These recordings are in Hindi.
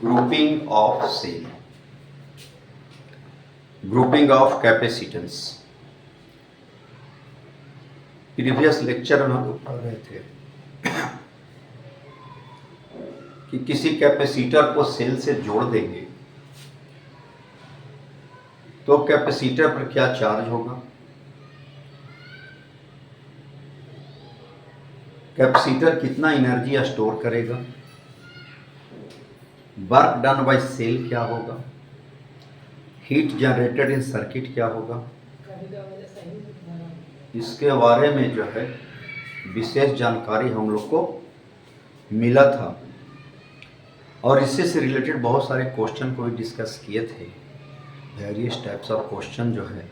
Grouping of cell, grouping of capacitance। Previous lecture में हम लोग पढ़ रहे थे कि किसी कैपेसिटर को सेल से जोड़ देंगे तो कैपेसिटर पर क्या चार्ज होगा, कैपेसिटर कितना एनर्जी स्टोर करेगा, वर्क डन बाय सेल क्या होगा, हीट जनरेटेड इन सर्किट क्या होगा, इसके बारे में जो है विशेष जानकारी हम लोग को मिला था और इससे से रिलेटेड बहुत सारे क्वेश्चन को भी डिस्कस किए थे। वेरियस टाइप्स ऑफ क्वेश्चन जो है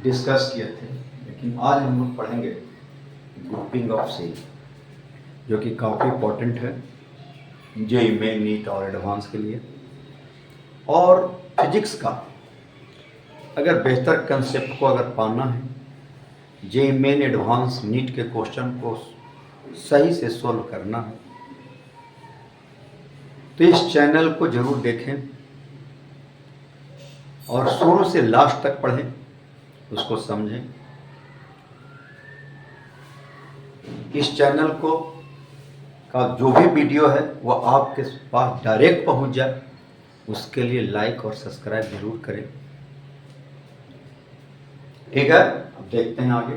डिस्कस किए थे, लेकिन आज हम लोग पढ़ेंगे ग्रुपिंग ऑफ सेल, जो कि काफ़ी इम्पोर्टेंट है जेईई मेन, नीट और एडवांस के लिए। और फिजिक्स का अगर बेहतर कंसेप्ट को अगर पाना है, जेईई मेन, एडवांस, नीट के क्वेश्चन को सही से सोल्व करना है, तो इस चैनल को जरूर देखें और शुरू से लास्ट तक पढ़ें, उसको समझें। इस चैनल को का जो भी वीडियो है वो आपके पास डायरेक्ट पहुंच जाए, उसके लिए लाइक और सब्सक्राइब जरूर करें। ठीक है, अब देखते हैं आगे।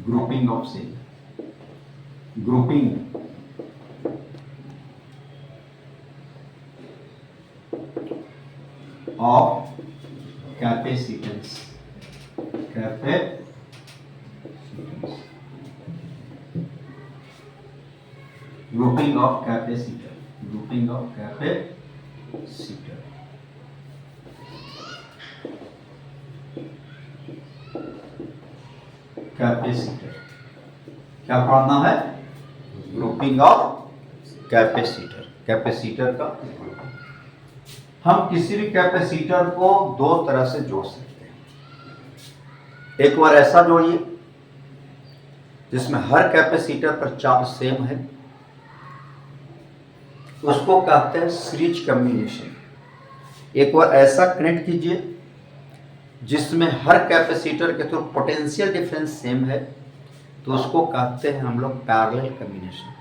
Grouping of cell, grouping of capacitance, grouping of capacitor, grouping of capacitor. Capacitor क्या पढ़ना है? ग्रुपिंग ऑफ कैपेसिटर, कैपेसिटर का ग्रुपिंग। हम किसी भी कैपेसिटर को दो तरह से जोड़ सकते हैं। एक बार ऐसा जोड़िए जिसमें हर कैपेसिटर पर चार्ज सेम है, उसको कहते हैं सीरीज कॉम्बिनेशन। एक बार ऐसा कनेक्ट कीजिए जिसमें हर कैपेसिटर के थ्रू पोटेंशियल डिफरेंस सेम है, तो उसको कहते हैं हम लोग पैरेलल कॉम्बिनेशन।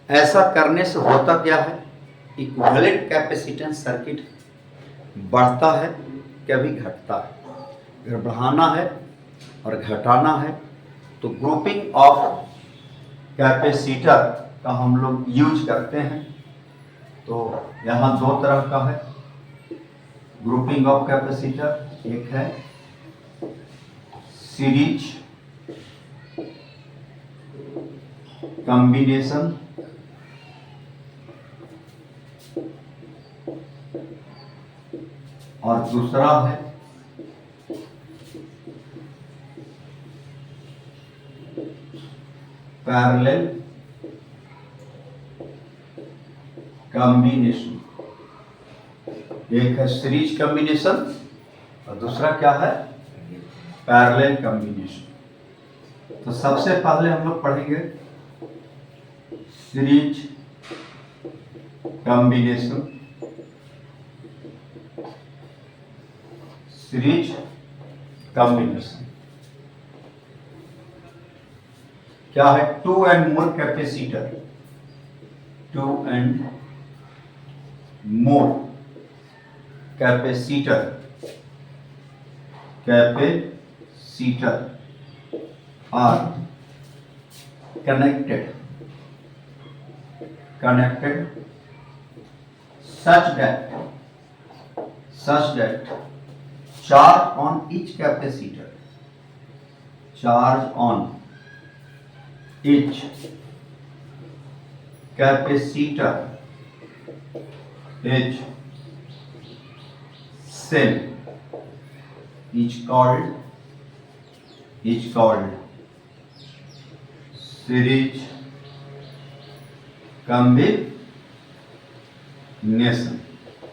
ऐसा करने से होता क्या है, इक्विवेलेंट कैपेसिटेंस सर्किट बढ़ता है, कभी घटता है। अगर बढ़ाना है और घटाना है तो ग्रुपिंग ऑफ कैपेसिटर का हम लोग यूज करते हैं। तो यहाँ दो तरह का है ग्रुपिंग ऑफ कैपेसिटर। एक है सीरीज कॉम्बिनेशन, और दूसरा है पैरेलल कॉम्बिनेशन। एक है सीरीज कॉम्बिनेशन और दूसरा क्या है, पैरेलल कॉम्बिनेशन। तो सबसे पहले हम लोग पढ़ेंगे सीरीज कॉम्बिनेशन। सीरीज कॉम्बिनेशन क्या है? Two and more capacitor, two and more capacitor, are connected such that charge on each capacitor, charge on each capacitor is same, is called series combination.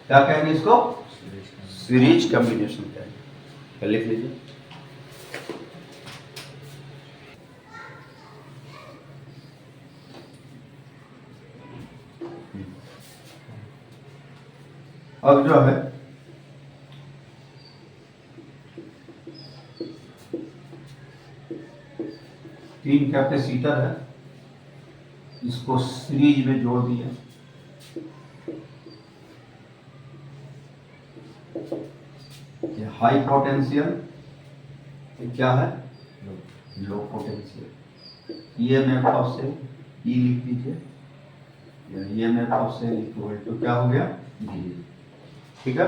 क्या कहेंगे इसको? सीरीज कॉम्बिनेशन कहेंगे। लिख लीजिए। अब जो है तीन कैपेसिटर है, इसको सीरीज में जोड़ दिया। ये हाई पोटेंशियल, ये क्या है, लो पोटेंशियल। ईएमएफ से ई लिख दीजिए, ईएमएफ से इक्वल टू क्या हो गया, वी। ठीक है।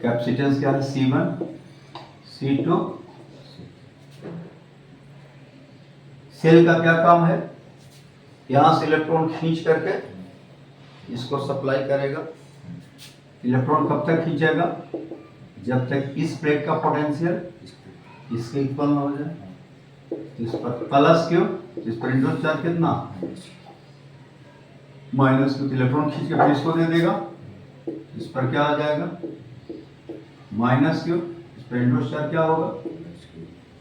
कैपेसिटेंस क्या है, C1 C2। सेल का क्या काम है, यहां से इलेक्ट्रॉन खींच करके इसको सप्लाई करेगा। इलेक्ट्रॉन कब तक खींचेगा, जब तक इस प्लेट का पोटेंशियल इसके इक्वल ना हो जाए। इस पर प्लस क्यों, इस पर इंडक्शन चार्ज कितना, माइनस क्यों, इलेक्ट्रॉन खींच के फिर इसको दे देगा, इस पर क्या आ जाएगा, माइनस क्यों, इस पर इंडक्शन चार्ज क्या होगा,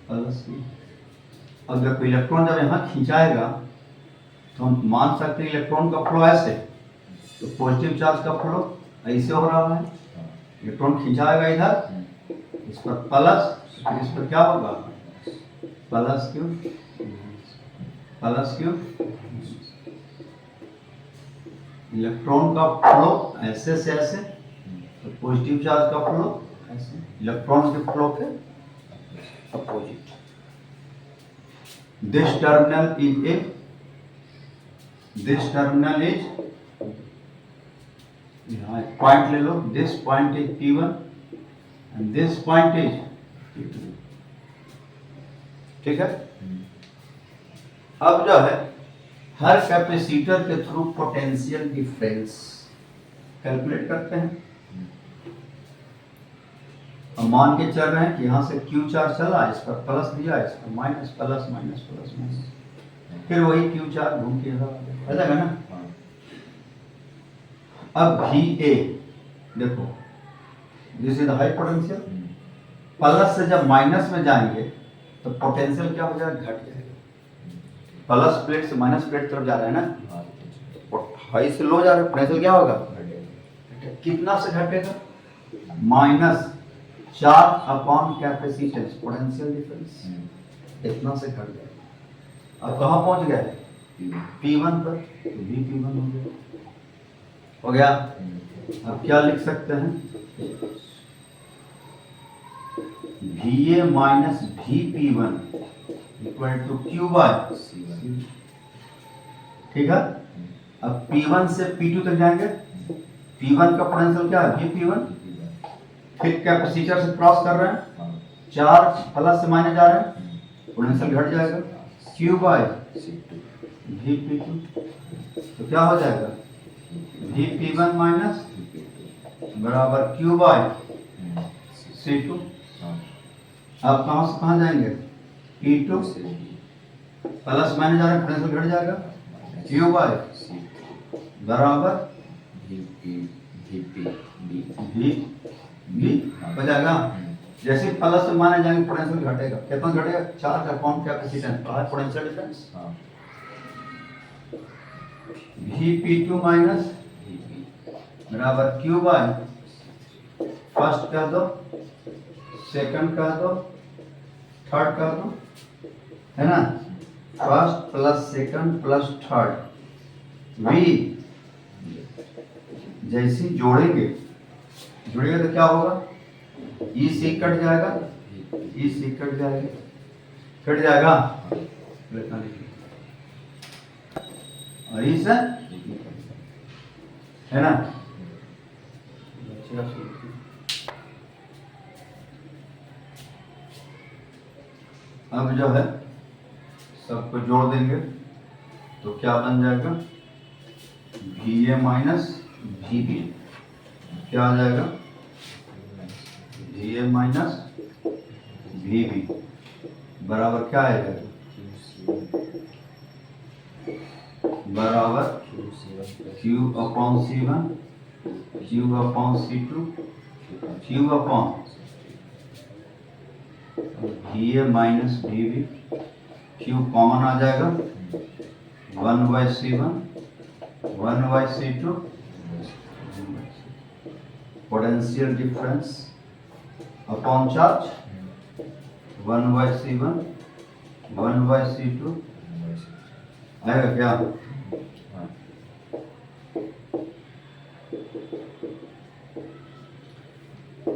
प्लस क्यों। अब जब इलेक्ट्रॉन जब यहाँ खींचाएगा तो हम मान सकते हैं इलेक्ट्रॉन का फ्लो ऐसे, तो पॉजिटिव चार्ज का फ्लो ऐसे हो रहा है, इलेक्ट्रॉन खिंचाएगा इधर, इस पर प्लस, फिर इस पर क्या होगा, प्लस क्यों, प्लस क्यों। इलेक्ट्रॉन का फ्लो ऐसे से ऐसे, तो पॉजिटिव चार्ज का फ्लो ऐसे, इलेक्ट्रॉन के फ्लो के opposite. This terminal is A, this terminal is, यहाँ पॉइंट ले लो, this point is P1 and this point is P2। ठीक है। अब जो है हर कैपेसिटर के थ्रू पोटेंशियल डिफरेंस कैलकुलेट करते हैं। हम मान के चल रहे हैं कि यहां से Q चार्ज चला, इस पर प्लस दिया, इस पर minus, plus minus plus minus, फिर वही Q चार्ज घूम के आ जाएगा ना। अब VA देखो, this is high potential, plus से जब माइनस में जाएंगे तो पोटेंशियल क्या हो जाएगा, घट जाएगा। प्लस प्लेट से माइनस प्लेट तरफ जा रहा है ना, हाई से लो जा रहा है, पोटेंशियल क्या होगा, कितना से घटेगा, -4 अपॉन कैपेसिटेंस, पोटेंशियल डिफरेंस इतना से घट जाएगा। अब कहाँ पहुंच गए, P1 पर, तो P1 हो गया। अब क्या लिख सकते हैं, VA minus VP1 equal to Q by C। ठीक है। अब P1 से P2 तक जाएंगे, P1 का पोटेंशियल क्या है, VP1, फिर कैपेसिटर से क्रॉस कर रहे हैं, चार्ज प्लस से माइनस जा रहे हैं, पोटेंशियल घट जाएगा, Q बाय VP2। तो क्या हो जाएगा, VP1 माइनस बराबर Q बाय C2। अब कहां से कहां जाएंगे, P2 प्लस माइनस जा रहे हैं, पोटेंशियल घट जाएगा, Q बाय बराबर V हो जाएगा। जैसे प्लस से माइनस जाएंगे पोटेंशियल घटेगा, कितना घटेगा, charge upon capacitance, potential difference. VP2 minus बराबर Q बाय, फर्स्ट कह दो, सेकंड कह दो, थर्ड कह दो, है ना, first plus second plus third, V जैसे जोड़ेंगे तो क्या होगा, E से कट जाएगा, E से कट जाएगा, और E से, है ना। अब जो है सबको जोड़ देंगे तो क्या बन जाएगा, VA माइनस VB, क्या आ जाएगा, VA माइनस VB बराबर क्या आएगा, बराबर Q upon C1, Q upon C2, Q upon VA minus VB, Q common आ जाएगा, 1/C1 1/C2, potential difference upon charge 1/C1 1/C2 आएगा क्या?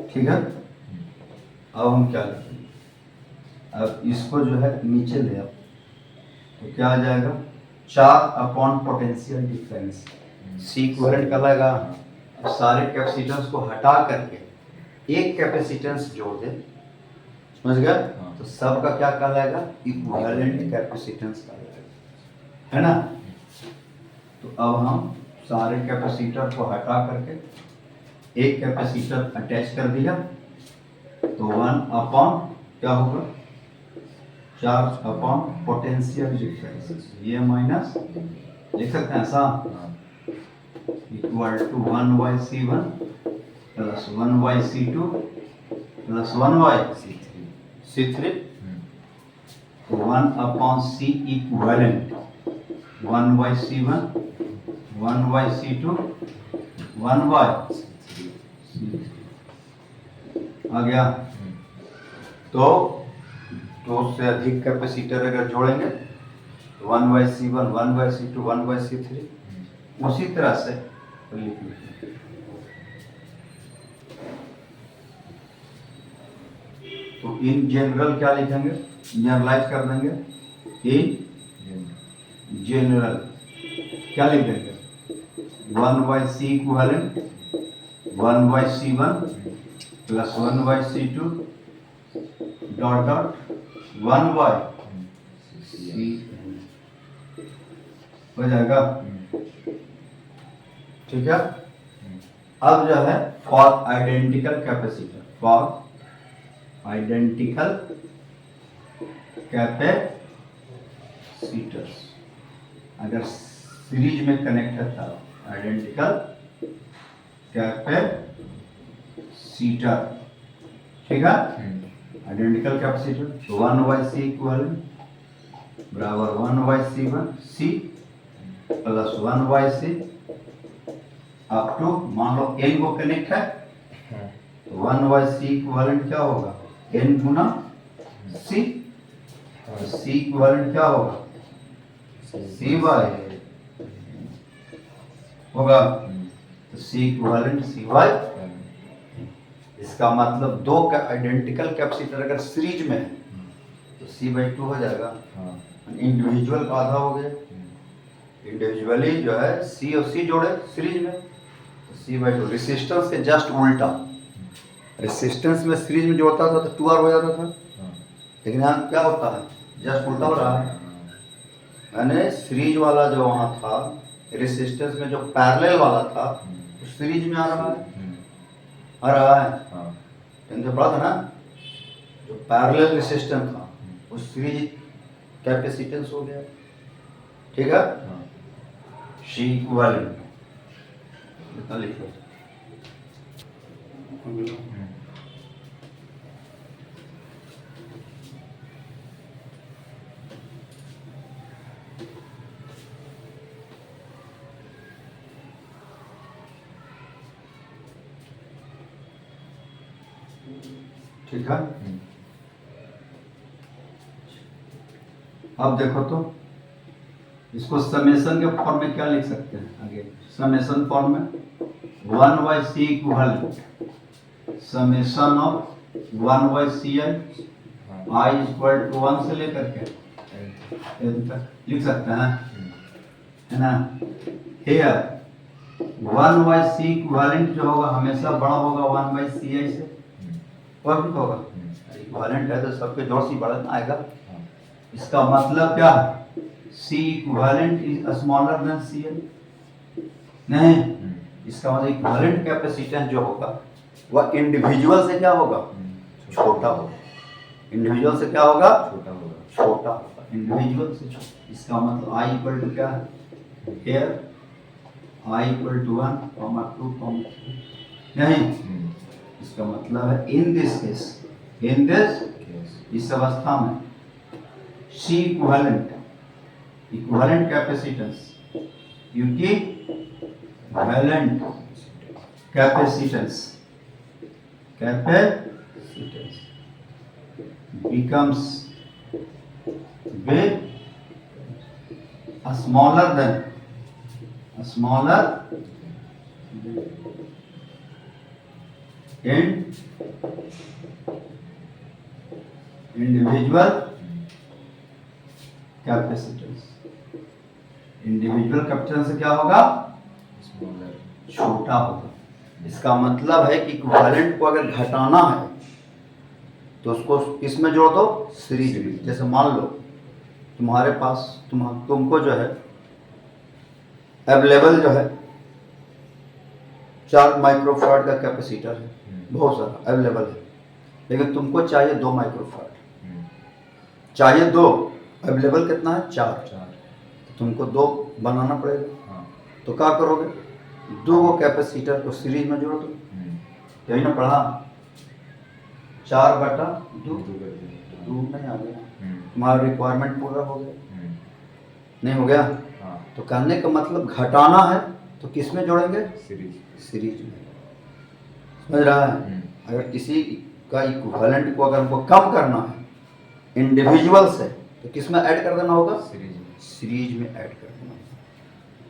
ठीक है। अब हम क्या लिखेंगे? अब इसको जो है नीचे ले आओ तो क्या आ जाएगा? 4 upon potential difference C equivalent का लगा। अब सारे कैपेसिटेंस को हटा करके एक कैपेसिटेंस जोड़ दे, समझ गया? तो सबका क्या कहलाएगा? इक्विवेलेंट कैपेसिटेंस कहलाएगा, है ना? तो अब हम सारे कैपेसिटर को हटा करके एक कैपेसिटर अटैच कर दिया तो 1 अपॉन क्या होगा? चार्ज अपॉन पोटेंशियल डिफरेंस, ये माइनस लिख सकते हैं ऐसा, equal to 1/C1 plus 1/C2 plus 1/C3। तो 1 upon C equivalent 1/C1 1/C2 1/C3 आ गया। तो दो से अधिक कैपेसिटर अगर जोड़ेंगे तो 1/C1 1/C2 1/C3 उसी तरह से लिखेंगे। तो इन जनरल क्या लिखेंगे? जनरलाइज कर देंगे। इन जनरल क्या लिख देंगे? 1/C equivalent 1/C1 plus 1/C2 dot dot 1/C हो जाएगा। ठीक है। अब जो है for identical capacitor, for identical capacitors अगर सीरीज में कनेक्टेड था, आइडेंटिकल कैपेसिटर, ठीक है। आइडेंटिकल कैपेसिटर 1/C इक्विवेलेंट बराबर 1/C1 C plus 1/C up to, मान लो n को कनेक्ट है तो 1/C इक्विवेलेंट क्या होगा? n गुना C। तो C इक्विवेलेंट क्या होगा? C बाय होगा। तो C इक्विवेलेंट C बाय। इसका मतलब दो का आइडेंटिकल कैपेसिटर अगर सीरीज में है तो C/2 हो जाएगा। इंडिविजुअल का आधा हो गया। इंडिविजुअली जो है C और C जोड़े सीरीज में तो C/2। रेसिस्टेंस के जस्ट उल्टा, रेसिस्टेंस में सीरीज में जोड़ता था तो 2R हो जाता था, लेकिन यहाँ क्या होता है? जस्ट उल्टा हो रहा है। मैंने सीरीज वाला जो वहाँ था रेसिस्टेंस में जो पैरेलल वाला था तो सीरीज में आ रहा है, आ रहा है। तो पढ़ा था ना, जो पैरेलल रेसिस्टेंस था वो सीरीज कैपेसिटेंस हो गया, ठीक है। C इक्विवेलेंट इतना लिखो। ठीक है। अब देखो तो इसको समेशन के फॉर्म में क्या लिख सकते हैं? आगे समेशन फॉर्म में 1/C equivalent summation of 1/Ci I equal to 1 से लेकर के n तक लिख सकते हैं, है ना। हियर 1/C इक्विवेलेंट जो होगा हमेशा बड़ा होगा 1/Ci से, और भी होगा। इक्विवेलेंट है तो सबके जोड़ सी बड़ा आएगा। इसका मतलब क्या है? C equivalent is smaller than Cl। नहीं, इसका मतलब इक्विवेलेंट कैपेसिटेंस जो होगा वह इंडिविजुअल से क्या होगा? छोटा होगा। इंडिविजुअल से क्या होगा? छोटा होगा। इंडिविजुअल से छोटा। इसका मतलब I इक्वल टू क्या है? Here I equal to 1, 2, 3। नहीं, इसका मतलब है in this case, in this इस अवस्था में C इक्विवेलेंट कैपेसिटेंस क्योंकि valent capacitance capacitance becomes big smaller than in individual capacitance. Individual capacitance से क्या होगा? छोटा होगा। इसका मतलब है कि इक्विवेलेंट को अगर घटाना है तो उसको किसमें जोड़ दो? सीरीज में। जैसे मान लो तुम्हारे पास तुमको जो है अवेलेबल जो है 4 माइक्रोफैराड का कैपेसिटर है, बहुत सारा अवेलेबल है, लेकिन तुमको चाहिए 2 माइक्रोफैराड, चाहिए 2, अवेलेबल कितना है? 4। तो तुमको 2 बनाना पड़ेगा। तो क्या करोगे? 2 कैपेसिटर को सीरीज में जोड़ दो। यही ना पढ़ा, 4/2 नहीं आ गया, तुम्हारा रिक्वायरमेंट पूरा हो गया। नहीं हो गया? तो कहने का मतलब घटाना है तो किस में जोड़ेंगे? सीरीज में। समझ रहा है? अगर किसी का इक्विवेलेंट को अगर हमको कम करना है इंडिविजुअल से तो किस में ऐड कर देना होगा? सीरीज में ऐड कर देना होगा।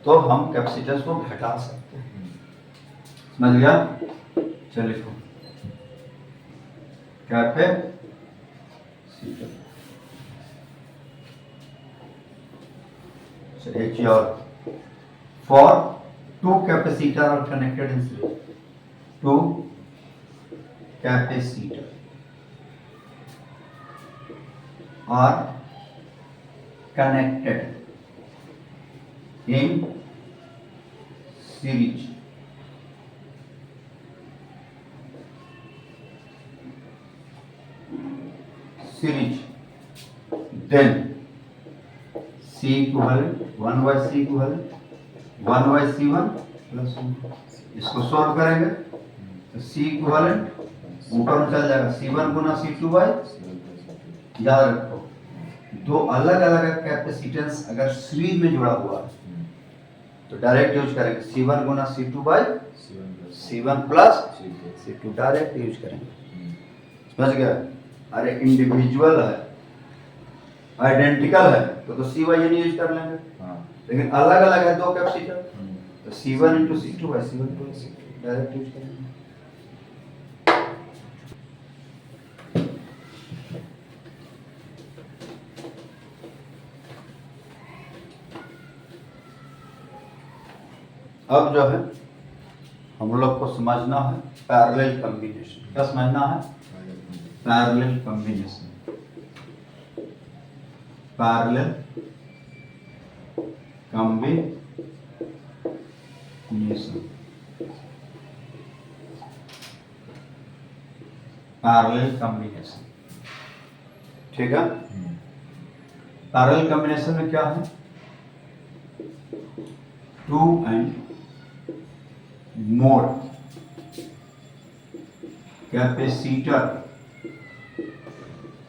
तो हम कैपेसिटेंस को घटा सकते हैं। समझ गया? चलिए लिखो कैपेसिटर। एक चीज और, for 2 capacitor are connected in series, 2 capacitor are connected in series, then C equivalent 1/C equivalent 1/C1 plus 1। इसको सॉल्व करेंगे तो C equivalent ऊपर में चल जाएगा C1 गुना C2 याद रखो 2 अलग अलग कैपेसिटेंस अगर सीरीज में जुड़ा हुआ है तो डायरेक्ट यूज करेंगे C1 गुना C1 plus C2 direct use करेंगे। समझ गया? अरे इंडिविजुअल है, आइडेंटिकल है तो CY यूज कर लेंगे, लेकिन अलग अलग है 2 कैपेसिटर तो C1 into C2 direct use करेंगे। अब जो है हम लोग को समझना है पैरेलल कॉम्बिनेशन। क्या समझना है? Parallel combination. Parallel combination. Parallel combination, ठीक है? पैरेलल कॉम्बिनेशन में क्या है? 2 and more capacitor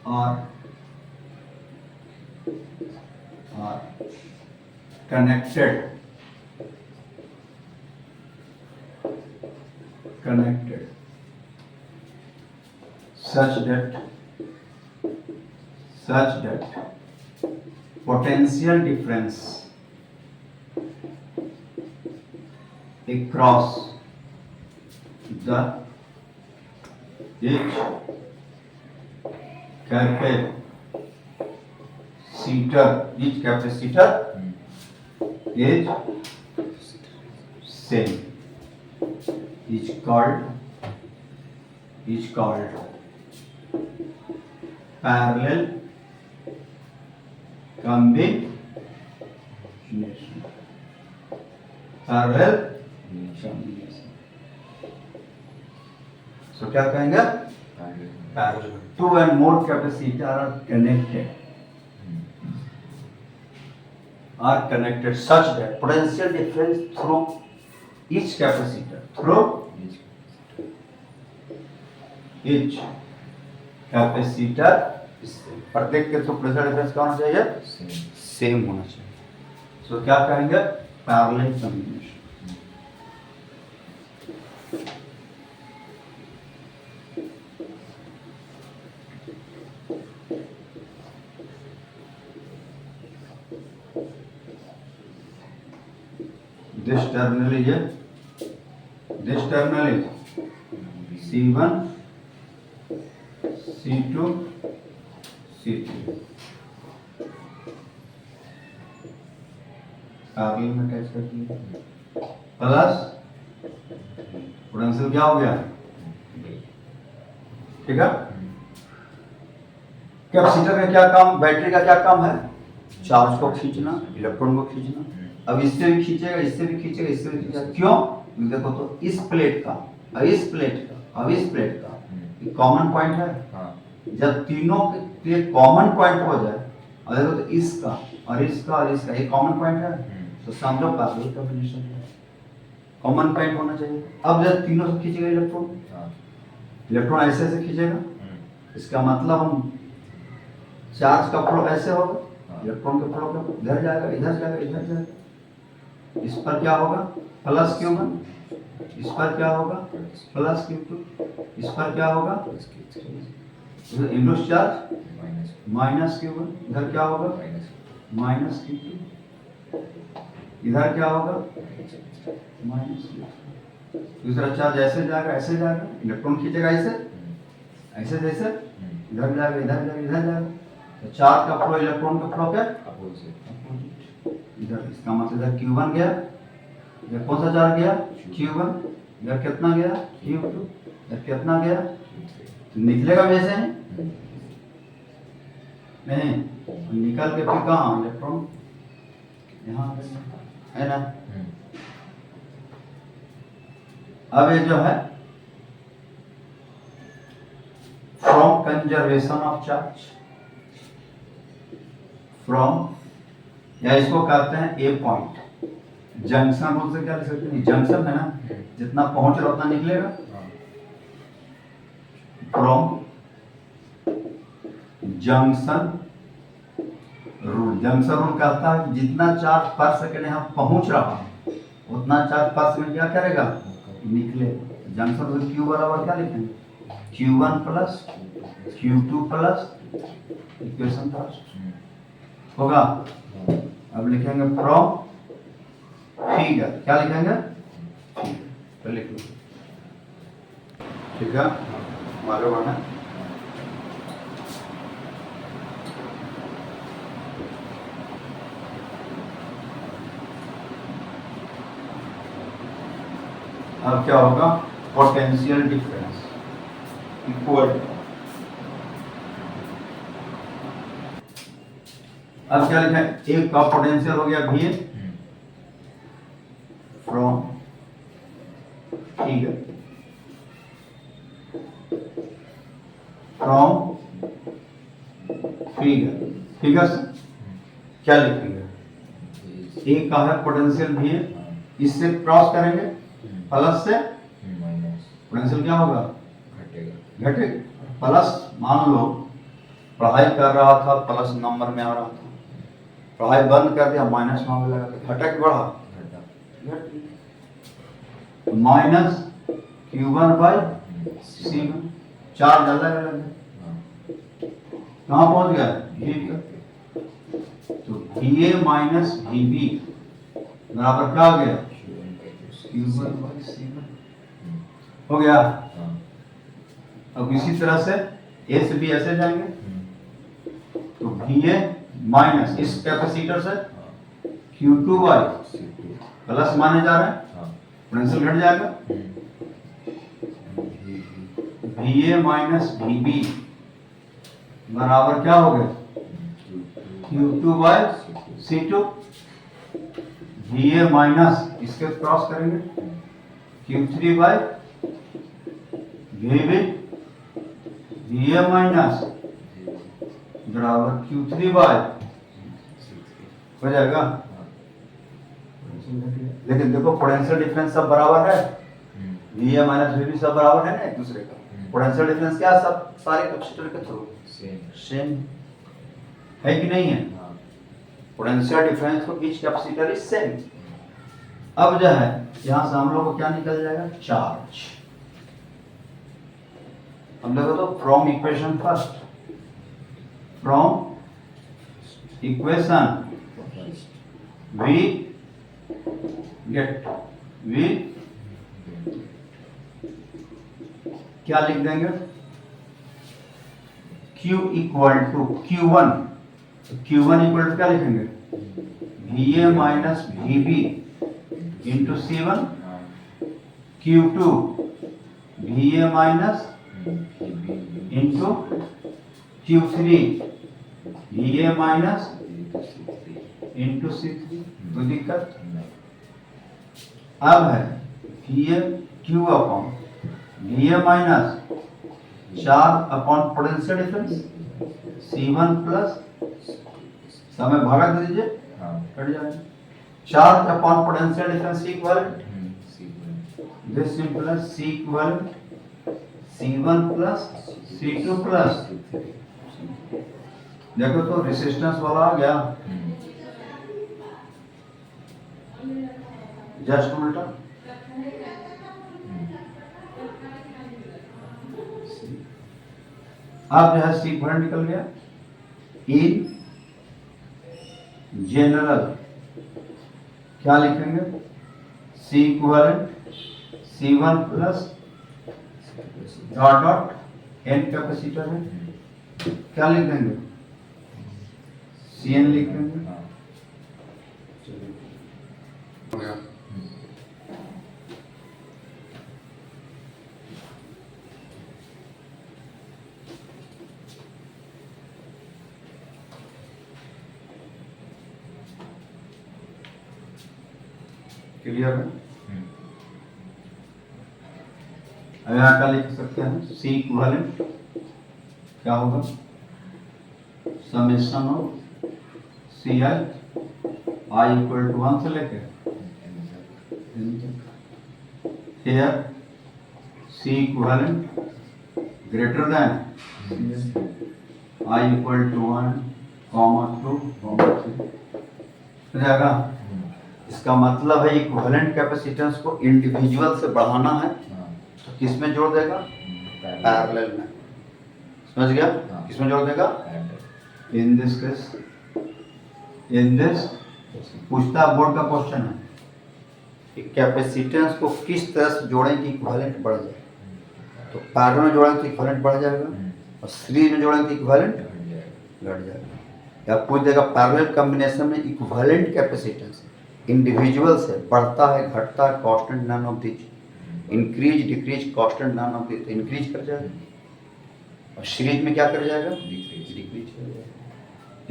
are connected such that potential difference across the each capacitor is same, is called parallel combination. Parallel combination. So क्या कहेंगे? Parallel. 2 and more capacitor are connected such that potential difference through each capacitor प्रत्येक के थ्रू पोटेंशियल डिफरेंस क्या होना चाहिए? सेम होना चाहिए। सो क्या कहेंगे? Parallel combination. This terminal is C1 C2 C3 आगे में अटैच कर दिए प्लस पोटेंशियल क्या हो गया, ठीक है। कैपेसिटर का क्या काम, बैटरी का क्या काम है, चार्ज को खींचना, इलेक्ट्रॉन को खींचना। अब इससे भी खींचेगा, इससे भी खींचेगा, इससे भी खींचेगा, क्यों, देखो तो इस प्लेट का और इस प्लेट का और इस प्लेट का ये कॉमन पॉइंट है। जब तीनों के कॉमन पॉइंट हो जाए, और देखो तो इसका और इसका और इसका ये कॉमन पॉइंट है, तो समझो पैरेलल कॉम्बिनेशन है, कॉमन पॉइंट होना चाहिए। अब जब तीनों से खींचेगा इलेक्ट्रॉन ऐसे ऐसे खींचेगा, इसका मतलब हम चार्ज का फ्लो ऐसे होगा, इलेक्ट्रॉन का फ्लो इधर जाएगा, इधर जाएगा, इधर जाएगा। इस पर क्या होगा, प्लस Q1, इस पर क्या होगा, प्लस Q2, इस पर क्या होगा, इनवर्स चार्ज माइनस Q1, इधर क्या होगा, माइनस Q2, इधर क्या होगा, माइनस Q2। दूसरा चार्ज ऐसे जाएगा, ऐसे जाएगा, इलेक्ट्रॉन खींचेगा ऐसे ऐसे जैसे, इधर जाएगा, इधर जाएगा, इधर जाएगा। तो चार्ज का फ्लो, इलेक्ट्रॉन का फ्लो क्या अपोजिट, इधर। इसका मतलब इधर Q1 गया, इधर कौन सा चार्ज गया, Q1, इधर कितना गया, Q2, इधर कितना गया, तो निकलेगा वैसे नहीं, निकल के फिर कहाँ, इलेक्ट्रॉन यहाँ है ना। अब ये जो है from conservation of charge, from, या इसको कहते हैं ए पॉइंट, जंक्शन रूल से क्या लिख सकते हैं, जंक्शन है ना, जितना पहुंच रहा उतना निकलेगा। From junction rule, junction rule कहता है कि जितना चार्ज पर सेकंड यहाँ पहुंच रहा उतना चार्ज पर सेकंड क्या करेगा, निकलेगा। जंक्शन रूल Q बराबर क्या लिखेंगे, Q1 plus Q2 plus equation first होगा। अब लिखेंगे फ्रॉम फिगर, क्या लिखेंगे, फिगर लिख लो, ठीक है। आगे बढ़ना, अब क्या होगा, पोटेंशियल डिफरेंस इक्वल, अब क्या लिखा है, एक का पोटेंशियल हो गया V from figure, from figure, figure से क्या लिखेंगे, एक का है पोटेंशियल V, इससे क्रॉस करेंगे प्लस से पोटेंशियल क्या होगा, घटेगा। प्लस मान लो पढ़ाई कर रहा था, प्लस नंबर में आ रहा था, पढ़ाई बंद कर दिया, माइनस में आने लगा, तो घटा कि बढ़ा, minus Q1 by C1, charge अलग अलग है, कहाँ पहुंच गया, V पर। तो VA माइनस VB बराबर क्या हो गया, Q1 बाई C1 हो गया। अब इसी तरह से A से B ऐसे जाएंगे, तो VA माइनस इस कैपेसिटर से Q2 बाई प्लस माने जा रहे हैं, पोटेंशियल घट जाएगा, VA माइनस VB बराबर क्या हो गया, Q2 by C2, VA minus इसके क्रॉस करेंगे Q3 by VB, VA minus बराबर Q3 बाई हो जाएगा। लेकिन देखो पोटेंशियल डिफरेंस सब बराबर है, VA माइनस VB सब बराबर है ना एक दूसरे का, पोटेंशियल डिफरेंस क्या सब सारे कैपेसिटर के थ्रू सेम है कि नहीं है, potential difference for each capacitor is same. अब जो है यहां से हम लोग को क्या निकल जाएगा, चार्ज। हम देखो तो from equation first, from equation V get V क्या लिख देंगे, Q equal to Q1, Q1 equal to क्या लिखेंगे, VA minus VB into C1, Q2 VA minus into Q3 VA minus into C3। कोई दिक्कत, अब है VA Q upon VA minus 4 upon potential difference C1 plus समय भागा दे दीजिए, कट जाएगा, 4 upon potential difference equivalent, this plus C equivalent C1 plus C2 plus, देखो तो रेजिस्टेंस वाला आ गया, जस्ट उल्टा, अब जो है सी इक्वलेंट निकल गया, इन जनरल क्या लिखेंगे, C equivalent C1 plus dot dot N capacitor है, क्या लिख देंगे, CN लिख देंगे, क्लियर है। अब यहाँ क्या लिख सकते हैं, सी इक्विवेलेंट क्या होगा, summation of C i equal to 1 से लेके here C equivalent greater than i equal to 1 2 3 जाएगा। इसका मतलब है इक्विवेलेंट कैपेसिटेंस को इंडिविजुअल से बढ़ाना है तो किस में जोड़ देगा, पैरेलल में, समझ गया, किस में जोड़ देगा, इन दिस केस, इन दिस, पूछता बोर्ड का क्वेश्चन है कि कैपेसिटेंस को किस तरह से जोड़ें कि इक्विवेलेंट बढ़ जाए, तो पैरेलल में जोड़ें तो इक्विवेलेंट बढ़ जाएगा और सीरीज में जोड़ें तो इक्विवेलेंट घट जाएगा, या पूछ देगा पैरेलल कॉम्बिनेशन में इक्विवेलेंट कैपेसिटेंस इंडिविजुअल से बढ़ता है घटता है, constant none of this, increase decrease constant none of this, increase कर जाएगा और सीरीज में क्या कर जाएगा, डिक्रीज कर जाएगा।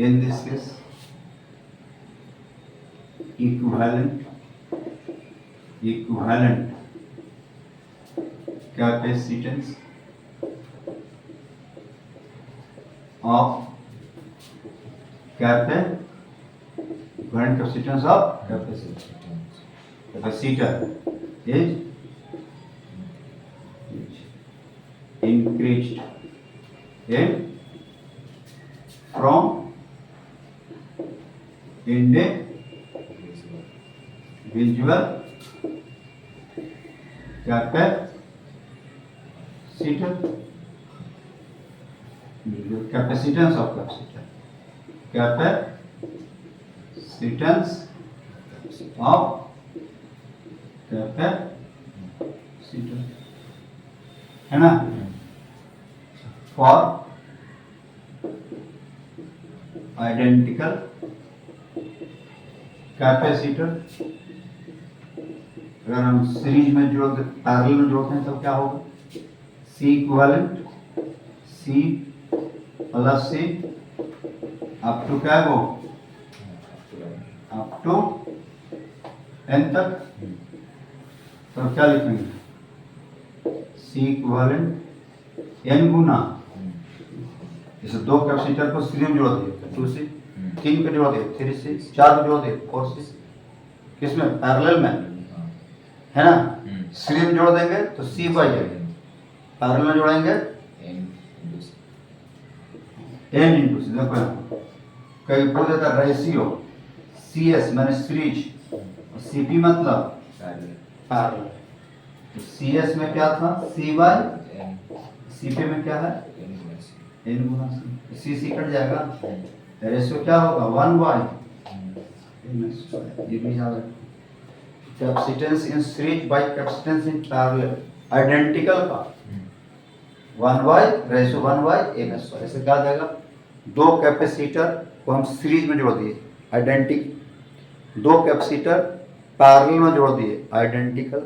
इन this case equivalent capacitance of current capacitance of capacitor is increased from individual capacitance of capacitor, capacitance of capacitor है ना, for identical कैपेसिटर अगर हम सीरीज में जोड़ते पैरेलल में जोड़ते हैं तो क्या होगा, C equivalent C plus C up to क्या हो, अप टू एन तक, तो क्या लिखेंगे, सी इक्विवेलेंट एन गुना, जैसे दो कैपेसिटर को सीरीज में जोड़ दिए, 2 से 3 पे जोड़ दिए, 3 से 4 पे जोड़ दिए, 4 से किसमें, पैरेलल में है ना, सीरीज में जोड़ देंगे तो सी बाई जाएगा, पैरेलल में जोड़ेंगे एन इंटू सी, देखो कहीं बोल देता रेशियो सी एस मैंने सीरीज और सी पी मतलब पैरेलल, तो सी एस में क्या था सी बाई, सी पी में क्या है एन गुना सी, सी कट जाएगा, रेशियो क्या होगा 1 बाई, ये भी याद है capacitance in series by capacitance in parallel identical का 1/(1/m²) ऐसे क्या आ जाएगा, दो कैपेसिटर को हम सीरीज में जोड़ दिए आइडेंटिक, दो कैपेसिटर पैरेलल में जोड़ दिए आइडेंटिकल,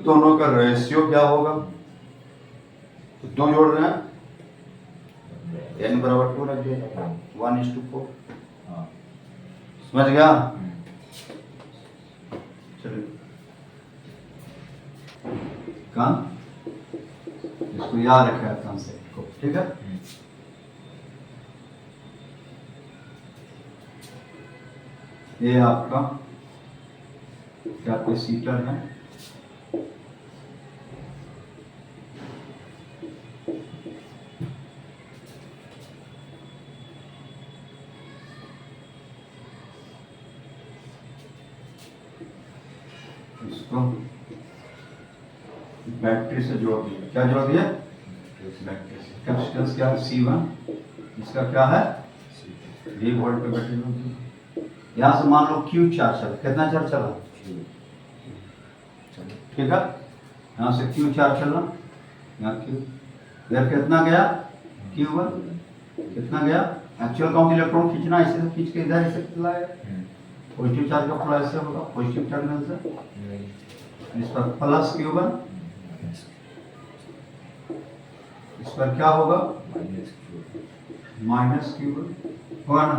दोनों का रेशियो क्या होगा, तो दो जोड़ रहे हैं n बराबर 2 रख दिया 1:4, समझ गया। चलिए काम इसको याद रखा कॉन्सेप्ट को, ठीक है। ये आपका कैपेसिटर है, इसको बैटरी से जोड़ दिया, क्या जोड़ दिया, कैपेसिटेंस क्या है C1, इसका क्या है 3 वोल्ट पे बैटरी जोड़ दी। यहाँ से मान लो Q चार्ज चला, कितना चार्ज चला, ठीक है, यहाँ से Q चार्ज चला, यहाँ Q इधर कितना गया Q1, कितना गया, एक्चुअल काउंट इलेक्ट्रॉन खींचना, इसे तो खींच के इधर इसे लाएगा, पॉजिटिव चार्ज का फ्लो ऐसे होगा पॉजिटिव टर्मिनल से, इस पर प्लस Q1, इस पर क्या होगा माइनस Q1 होगा ना,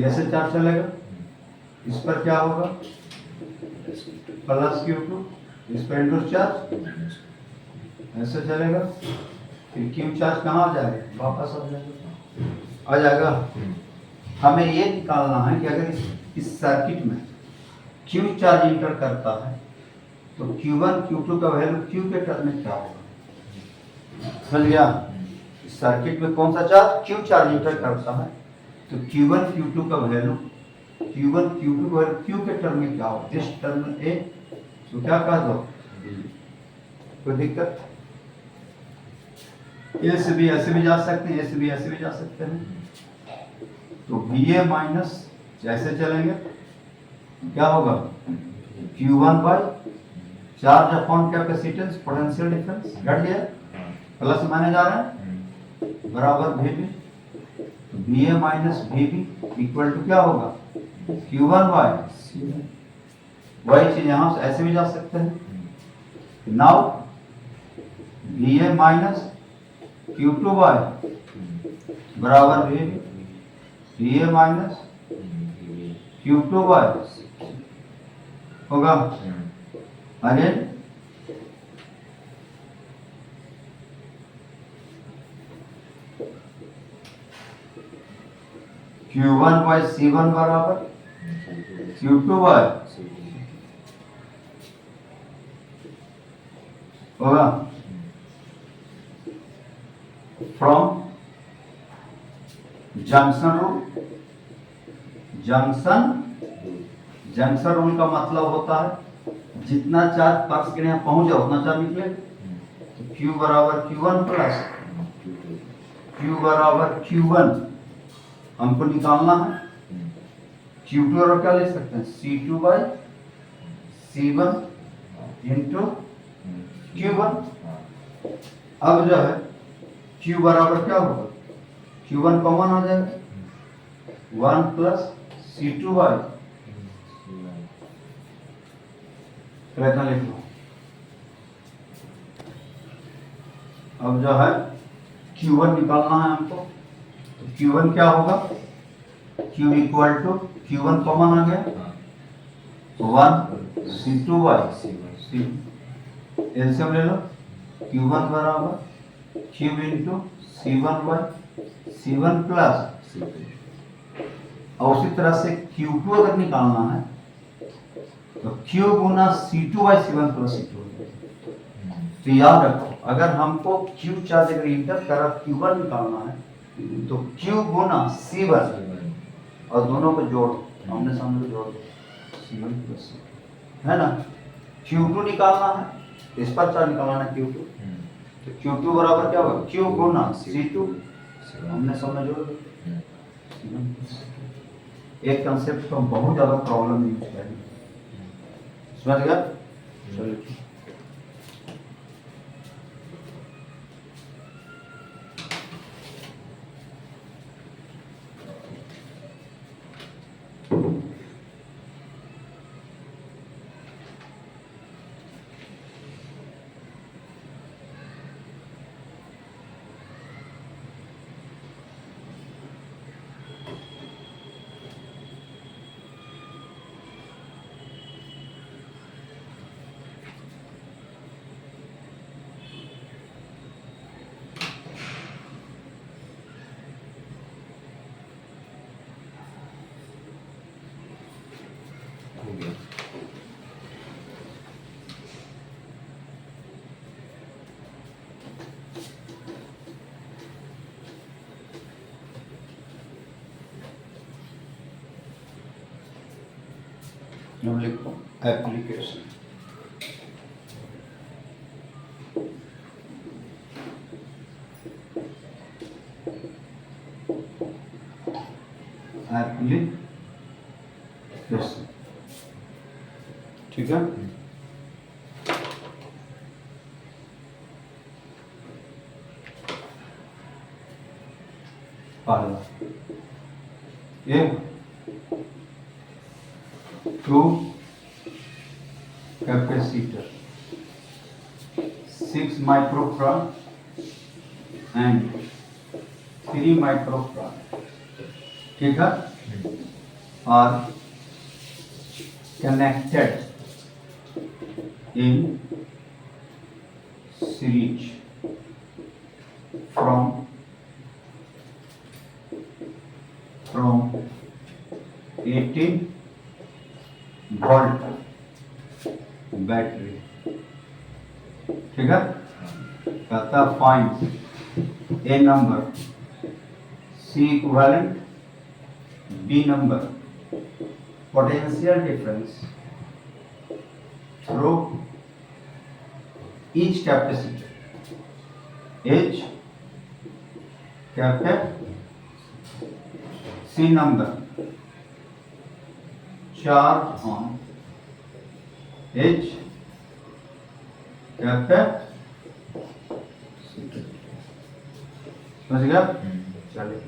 ऐसे चार्ज चलेगा, इस पर क्या होगा प्लस Q2, इस पर इंडक्स चार्ज ऐसे चलेगा, फिर Q चार्ज कहाँ आ जाएगा, वापस आ जाएगा। हमें ये निकालना है कि अगर इस सर्किट में Q चार्ज इंटर करता है तो Q1 Q2 का वैल्यू Q के टर्म में क्या होगा, समझ गया। इस सर्किट में कौन सा चार्ज Q चार्ज इंटर करता है तो Q1 Q2 का वैल्यू Q के टर्म में क्या होगा, दिस टर्म A, तो क्या कह दो कोई दिक्कत, ए से भी ऐसे भी जा सकते हैं, ए से भी ऐसे भी जा सकते हैं, तो VA माइनस जैसे चलेंगे क्या होगा Q1 by charge upon capacitance potential difference घट गया, प्लस माने जा रहे हैं बराबर VB, तो VA minus VB equal to क्या होगा Q1 बाई C1, वही चीज यहाँ से ऐसे भी जा सकते हैं, now VA minus Q2 by बराबर VB, VA minus Q2 by होगा, अगेन Q1 बाई C1 बराबर Q2 बाई होगा, from junction rule, junction rule का मतलब होता है जितना चार्ज पर सेकंड यहाँ पहुंच जाए उतना चार्ज निकले, तो Q बराबर Q1 प्लस Q बराबर Q1 हमको निकालना है, Q2 और क्या ले सकते हैं C2 by C1 into Q1। अब जो है Q बराबर क्या होगा Q1 कॉमन आ जाएगा 1 प्लस C2 बाई, प्रयत्न लिख लो। अब जो है Q1 निकालना है हमको, तो Q1 क्या होगा Q equal to Q1 common आ गया 1 C2 बाई C, एलसीएम ले लो, Q1 बराबर Q into C1 by C1 plus, और उसी तरह से Q2 अगर निकालना है तो Q Guna C2 by C1 plus C2। तो याद रखो अगर हमको Q चार्ज अगर इंटर करा Q1 निकालना है तो Q गुना C1 और दोनों को जोड़ आमने सामने जोड़ C1 प्लस C2 है ना, Q2 निकालना है, इस पर चार्ज निकालना है Q2, तो Q2 बराबर क्या होगा Q गुना C2 हमने सामने जोड़ एक कंसेप्ट को बहुत ज़्यादा प्रॉब्लम यूज करेंगे, समझ गया? चलिए हो गया। अब लिखो एप्लीकेशन। एप्लीकेशन, ठीक है? पहला एक two capacitor 6 microfarad and 3 microfarad, ठीक है? और connected in series from 18 volt battery, ठीक है? कहता find A number, C equivalent, B number, potential difference through each capacitor, each C number, charge on each capacitor, समझ गया? चलिए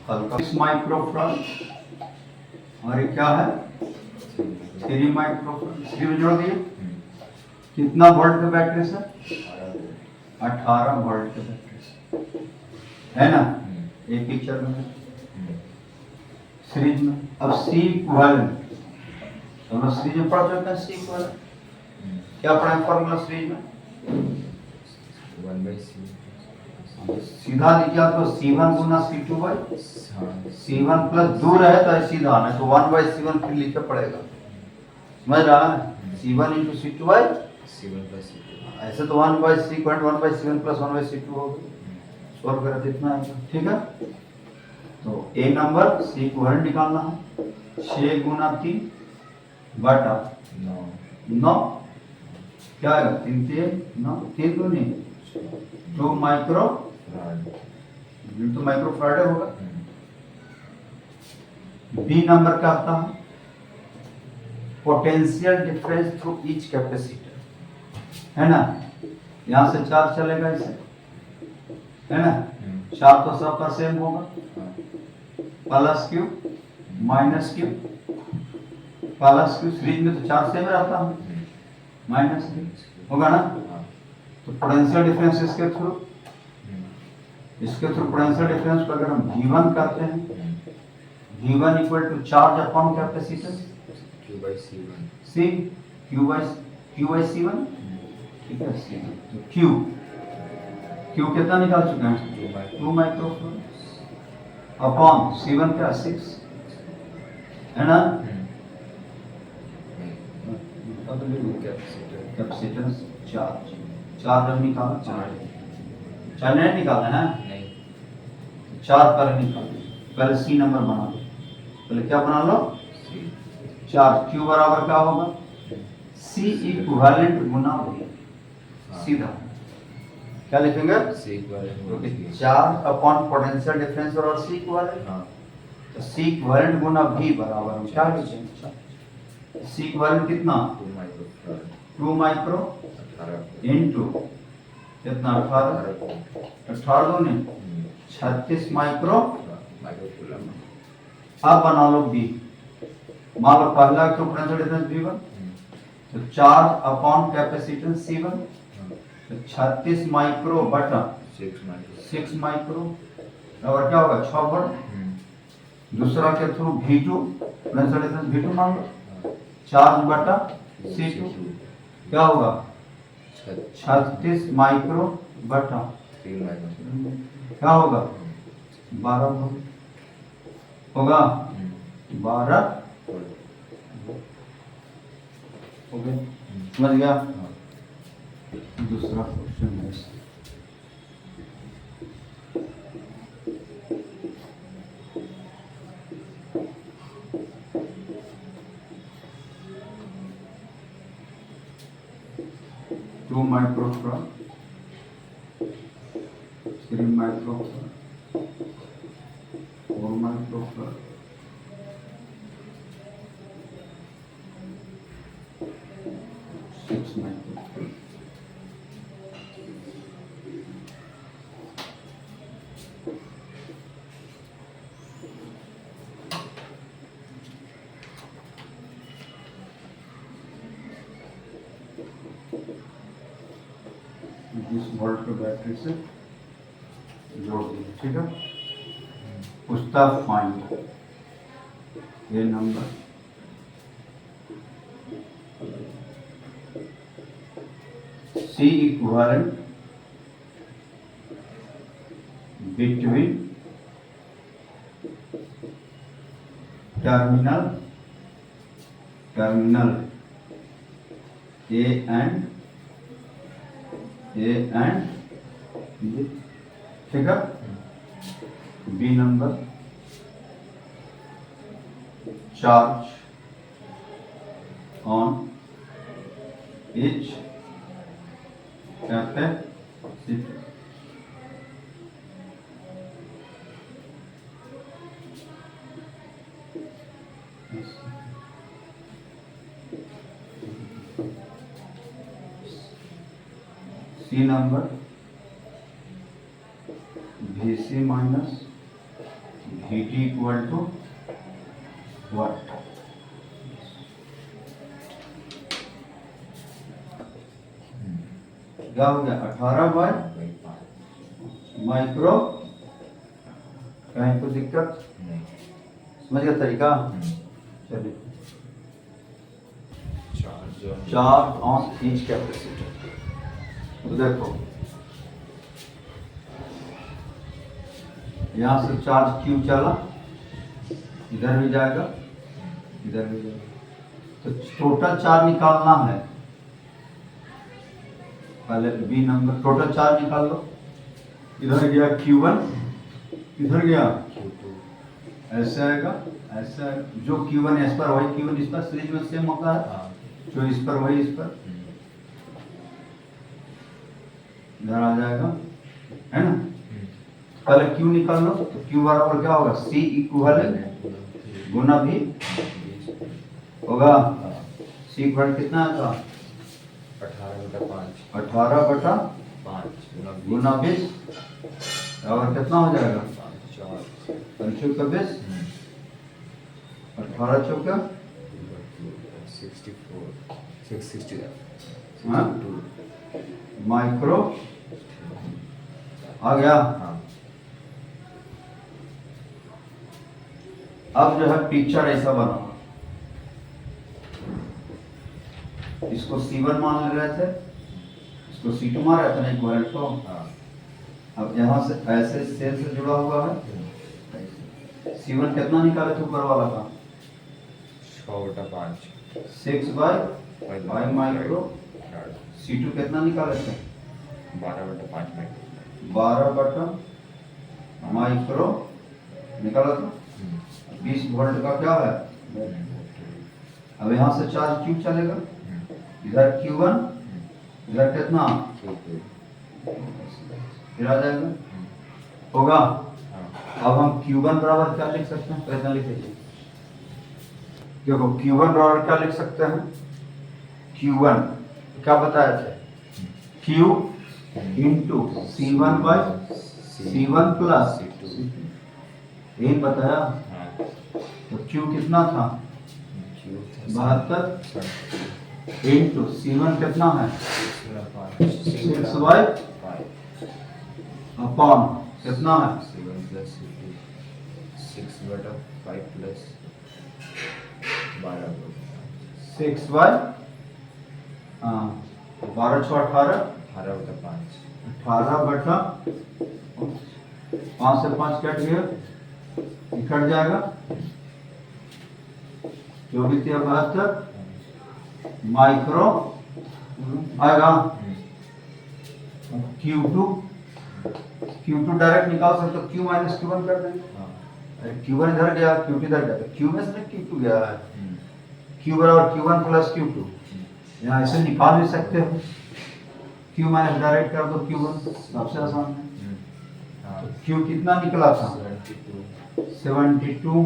हल्का 6 माइक्रोफैराड और ये क्या है 3 माइक्रोफैराड, 3 में जोड़ दिए, कितना वोल्ट का बैटरी सर? 18 वोल्ट का बैटरी है ना, एक पिक्चर में सीरीज में। अब सी इक्विवेलेंट तो हम सीरीज में पढ़ चुके हैं। सी इक्विवेलेंट क्या पढ़ा है फॉर्मूला सीरीज में? 1/C सीधा लिखिए आपको C1 Guna C2 by C1 plus दूर है तो सीधा आना है तो 1/C1 फिर लिखना पड़ेगा, समझ रहा है? C1 into C2 by C1 + C2, ऐसे तो 1/C1 प्लस 1/C2 होगा, सॉल्व करें तो इतना आएगा, ठीक है? तो ए नंबर सी इक्विवेलेंट निकालना है, 6 गुना 3 बटा 9 क्या आएगा? 3 3 9 3 दूनी 2 माइक्रोफैराड, तो माइक्रोफैराड होगा। बी नंबर क्या आता है? Potential difference through each capacitor, है ना? यहां से चार्ज चलेगा इसे, है ना? चार्ज तो सबका सेम होगा, plus Q minus Q, plus Q series में तो चार्ज सेम रहता है, माइनस क्यू होगा ना? तो पोटेंशियल डिफरेंस इसके थ्रू पोटेंशियल डिफरेंस को अगर हम V1 करते हैं, V1 equal to charge upon capacitor Q/C1, C Q/C1, ठीक है? C तो Q कितना निकाल चुके हैं? 2 माइक्रोफैराड अपॉन C1 क्या 6 है ना? कैपेसिटेंस चार्ज हम निकाला, चार्ज नहीं निकालना है, नहीं चार्ज पहले निकालो, पहले सी नंबर बना लो, पहले क्या बना लो? चार्ज क्यू बराबर क्या होगा? सी इक्विवेलेंट गुना V, सीधा क्या लिखेंगे? C इक्विवेलेंट क्योंकि चार्ज अपॉन पोटेंशियल डिफरेंस और सी इक्विवेलेंट, तो सी इक्विवेलेंट गुना भी बराबर क्या लिखेंगे? सी इक्विवेलेंट कितना? 2 माइक्रोफैराड 2 माइक्रो 18 इंटू कितना 18 18 दूनी 36 माइक्रो। माइक्रोकूलम अब बना लो बी। मान लो पहला तो पोटेंशियल डिफरेंस V1 तो चार्ज अपॉन कैपेसिटेंस C1 तो 36 माइक्रो बटा 6 माइक्रो और क्या होगा 6 वोल्ट। दूसरा के through V2 potential difference V2 मान लो चार्ज बटा C2 क्या होगा 36 माइक्रो बटा 3 माइक्रो क्या होगा 12 वोल्ट होगा 12 हो गया। समझ गया? दूसरा क्वेश्चन है 2 microfarad, 3 microfarad, 4 microfarad, 6 microfarad. जिस वोल्ट के बैटरी से जोड़ दिए, ठीक है। उसका फाइंड ये number C equivalent between terminal A and B, ठीक है। B number charge on each capacity, C number VC minus VT equal to what? क्या हो गया 18 बाय माइक्रो। कहीं को दिक्कत समझ गया तरीका? चलिए चार्ज ऑन ईच कैपेसिटर। तो देखो यहाँ से चार्ज Q चला, इधर भी जाएगा इधर भी जाएगा, तो टोटल चार्ज निकालना है। पहले B नंबर टोटल चार्ज निकाल लो। इधर गया Q1, इधर गया ऐसे आएगा ऐसे आएगा। जो Q1 इस पर वही Q1 इस पर सीरीज में सेम होता है, जो इस पर वही इस पर इधर आ जाएगा, है ना। पहले Q निकाल लो तो Q बराबर क्या होगा C इक्विवेलेंट गुना भी होगा। C इक्विवेलेंट कितना था 18 बटा 5 गुना 20 और कितना हो जाएगा 5 का 20 18 चौका 662 माइक्रो आ गया। अब जो है पिक्चर ऐसा बना, इसको C1 मान ले रहे थे, इसको C2 मान रहे थे ना इक्विवेलेंट को। अब यहाँ से ऐसे सेल से जुड़ा हुआ है, C1 कितना निकाले थे ऊपर वाला का 6 बाय 5 माइक्रो। C2 कितना निकाले थे 12 बटा माइक्रो निकाला था। 20 वोल्ट का क्या है। अब यहाँ से चार्ज Q चलेगा, इधर Q1 इधर कितना फिर आ जाएगा होगा। अब हम Q1 बराबर क्या लिख सकते हैं, पहले लिख लीजिए। देखो Q1 बराबर क्या लिख सकते हैं, Q1 क्या बताया था, Q into C1 by C1 plus यही बताया। तो Q कितना था, 72 इंटू C1 कितना है 6 बाई अपॉन कितना है 6 बाई 12 6 18 18 बटा 5 से 5 कट गया, कट जाएगा 24 या 72 माइक्रो आएगा। Q2 डायरेक्ट निकाल सकते हो, Q माइनस Q1 कर देंगे। Q1 इधर गया, Q2 इधर गया, तो Q में से Q2 गया है, Q बराबर Q1 प्लस Q2, यहाँ ऐसे निकाल भी सकते हो, Q माइनस डायरेक्ट कर दो Q1, सबसे आसान है। तो Q कितना निकला था 72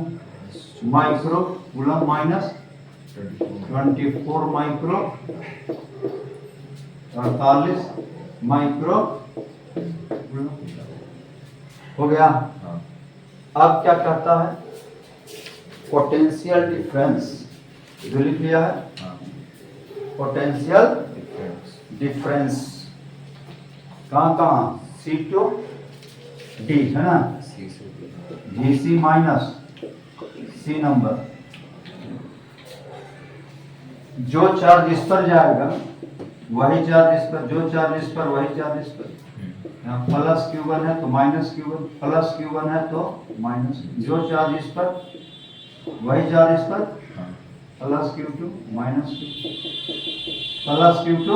micro coulomb minus 24 micro 48 micro हो गया। अब क्या कहता है, पोटेंशियल डिफरेंस, जो लिख लिया है पोटेंशियल डिफरेंस कहाँ कहाँ, C टू D है ना, GC माइनस C नंबर, जो चार्ज इस पर जाएगा वही चार्ज इस पर, जो चार्ज इस पर वही चार्ज इस पर, यहाँ प्लस Q1 है तो माइनस Q1, प्लस Q1 है तो माइनस, जो चार्ज इस पर वही चार्ज इस पर, plus Q2 minus Q2, plus Q2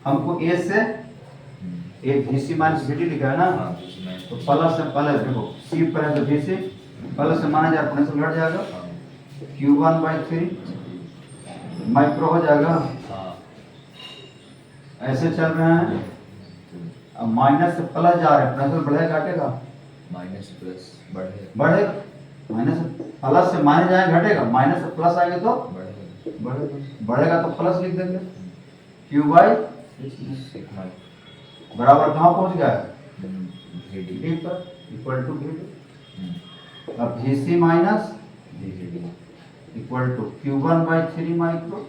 हमको A से एक VC माइनस VD लिखा है ना, तो प्लस से पहले देखो C पर है तो VC प्लस से माना जाए अपने से घट जाएगा, Q1 बाई 3 माइक्रो हो जाएगा। ऐसे चल रहे हैं, अब माइनस से प्लस जा रहे हैं, प्लस बढ़ेगा घटेगा, माइनस प्लस बढ़ेगा, माइनस प्लस से माइनस जाए घटेगा, माइनस से प्लस आएगा तो बढ़ेगा, तो प्लस लिख देंगे, Q बाई बराबर कहाँ पहुंच गया है D पर इक्वल टू VD। अब GC minus equal to Q1 by 3 micro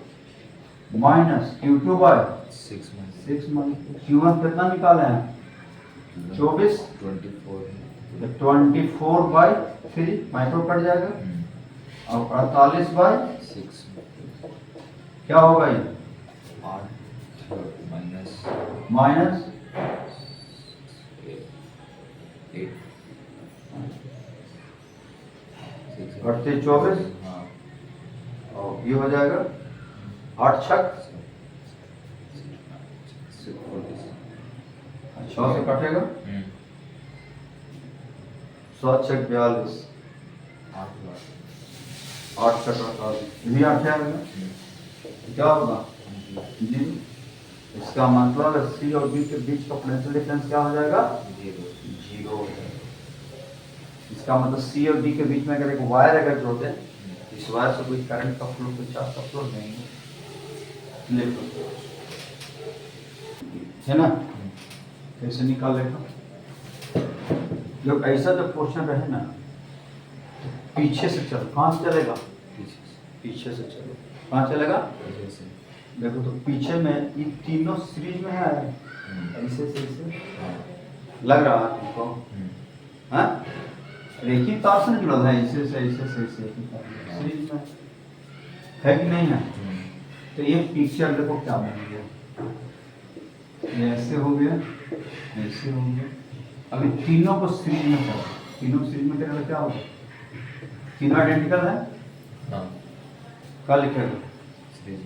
minus Q2 by 6 micro. Q1 कितना निकाले हैं 24 24 बाई 3 माइक्रो कट जाएगा और 48 बाई 6 क्या होगा ये 8 माइनस 8 24 और ये हो जाएगा 8 छक 6 से कटेगा 7 छक 42 8 छक 48 भी 8 आएगा, क्या होगा जी। इसका मतलब C और B के बीच का पोटेंशियल डिफरेंस क्या हो जाएगा 0 हो जाएगा। इसका मतलब C और D के बीच में अगर एक वायर अगर जोड़ते हैं, इस वायर से कोई करंट का फ्लो, कोई चार्ज का फ्लो नहीं है ना। कैसे निकाल लेगा, जब ऐसा जब क्वेश्चन रहे ना, पीछे से चलो, कहाँ से चलेगा पीछे से चलो, कहाँ चलेगा देखो, तो पीछे में ये तीनों सीरीज में है, ऐसे से ऐसे लग रहा है तुमको, हाँ एक ही तार से जुड़ा है, ऐसे से ऐसे से ऐसे सीरीज में है कि नहीं है। तो ये पिक्चर देखो क्या बन गया, ये ऐसे हो गया, ऐसे हो गया। अभी तीनों को सीरीज में चला, तीनों सीरीज में चला क्या होगा, तीनों आइडेंटिकल है, क्या लिखेगा सीरीज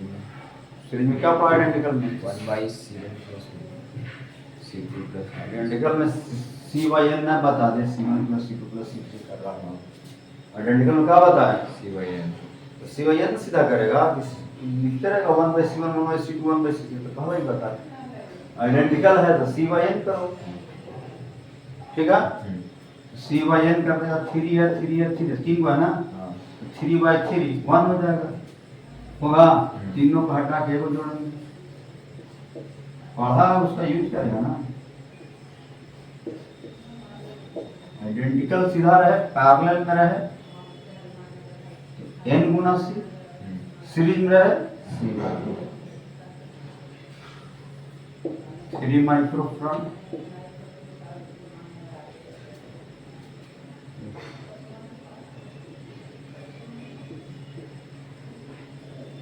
में क्या पढ़ा आइडेंटिकल में 1/7 C2 प्लस आइडेंटिकल में C/N ना बता दे, C1 plus C2 plus C3 कर रहा हूँ, आइडेंटिकल में क्या बताए C/N, तो C/N सीधा करेगा, लिखते रहेगा 1/C1 1/C2 1/C3, तो कहाँ ही बता, आइडेंटिकल है तो C/N करो, ठीक है, सी बाई एन कर देगा, 3 है 3 है 3 तीन को है ना, हाँ 3/3 1 हो जाएगा, होगा, तीनों को हटा के को जोड़ेंगे, पढ़ा है उसका यूज करेगा ना। आइडेंटिकल सीधा रहे, पैरेलल में रहे तो n गुना सी, सीरीज में रहे सी बाई 3 माइक्रोफराड,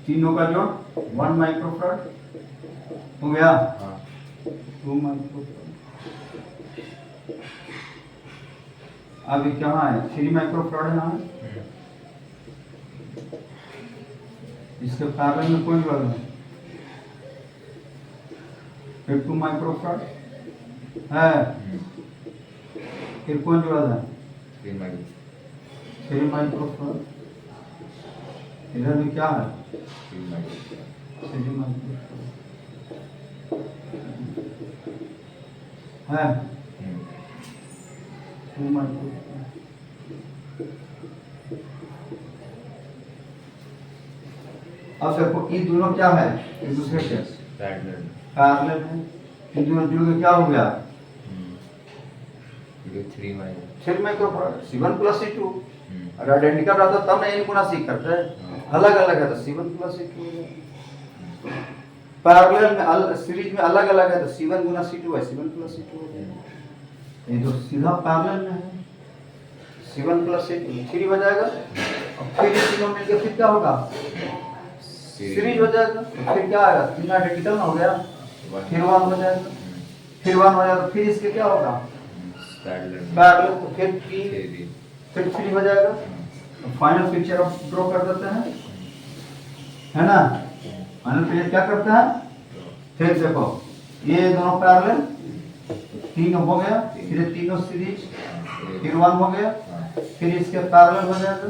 तीनों का जोड़ 1 माइक्रोफराड हो गया, हाँ 2 माइक्रोफराड। अभी कहाँ है, 3 माइक्रोफराड यहाँ है, इसके पैरेलल में कोई जोड़ नहीं, फिर 2 माइक्रोफराड है, फिर कौन जोड़ा था, 3 माइक्रोफराड, इधर भी क्या है, 3 माइक्रोफराड है, 2 माइक्रोफराड। अब देखो ये दोनों क्या है, एक दूसरे के पैरेलल है, इन दोनों जुड़ के क्या हो गया, 3 माइक्रोफराड, C1 प्लस C2। और आइडेंटिकल रहता तब ना n गुना C करते हैं, अलग अलग है तो C1 प्लस C2 हो जाएगा, पैरेलल में सीरीज में अलग अलग है तो C1 गुना C2 है, C1 प्लस C2 हो जाएगा। ये तो सीधा पैरेलल में है, C1 प्लस C2 3 हो जाएगा, और फिर ये तीनों मिलके फिर क्या होगा, सीरीज हो जाएगा, तो फिर क्या आएगा, तीन आइडेंटिकल हो गया, फिर 1 हो जाएगा, फिर 1 हो जाएगा, फिर इसके क्या होगा, पैरेलल, तो फिर 3, फिर 3 हो जाएगा। फाइनल पिक्चर अब ड्रॉ कर देते हैं, है ना, फाइनल पिक्चर क्या करते हैं, फिर देखो ये दोनों पैरेलल, 3 हो गया, फिर तीनों सीरीज, फिर 1 हो गया, फिर इसके पैरेलल हो जाएगा,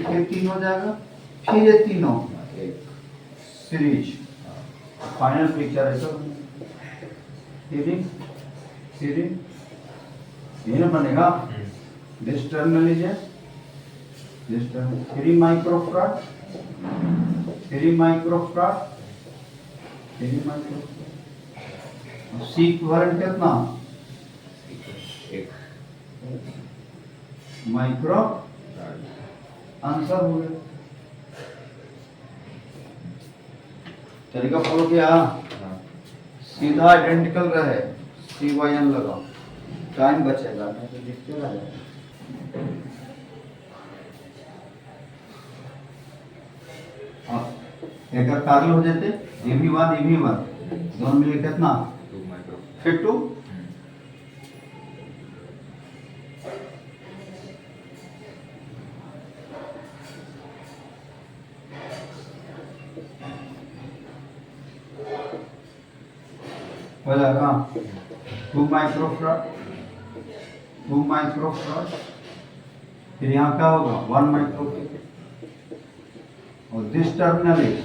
फिर 3 हो जाएगा, फिर ये तीनों सीरीज, फाइनल पिक्चर ऐसा सीरीज ये ना बनेगा, this terminal is 3 microfarad, 3 microfarad, 3 microfarad, C equivalent कितना, माइक्रो, आंसर हो गया। तरीका फॉलो किया, सीधा आइडेंटिकल रहे, C/N लगाओ, टाइम बचेगा, नहीं तो लिखते रह जाएगा। एक पैरेलल हो जाते, ये भी 1 दोनों मिले कितना, फिर 2, हो जाएगा 2 माइक्रोफराड, 2 माइक्रोफराड, फिर यहाँ क्या होगा 1 माइक्रोफराड, और दिस टर्मिनल इज,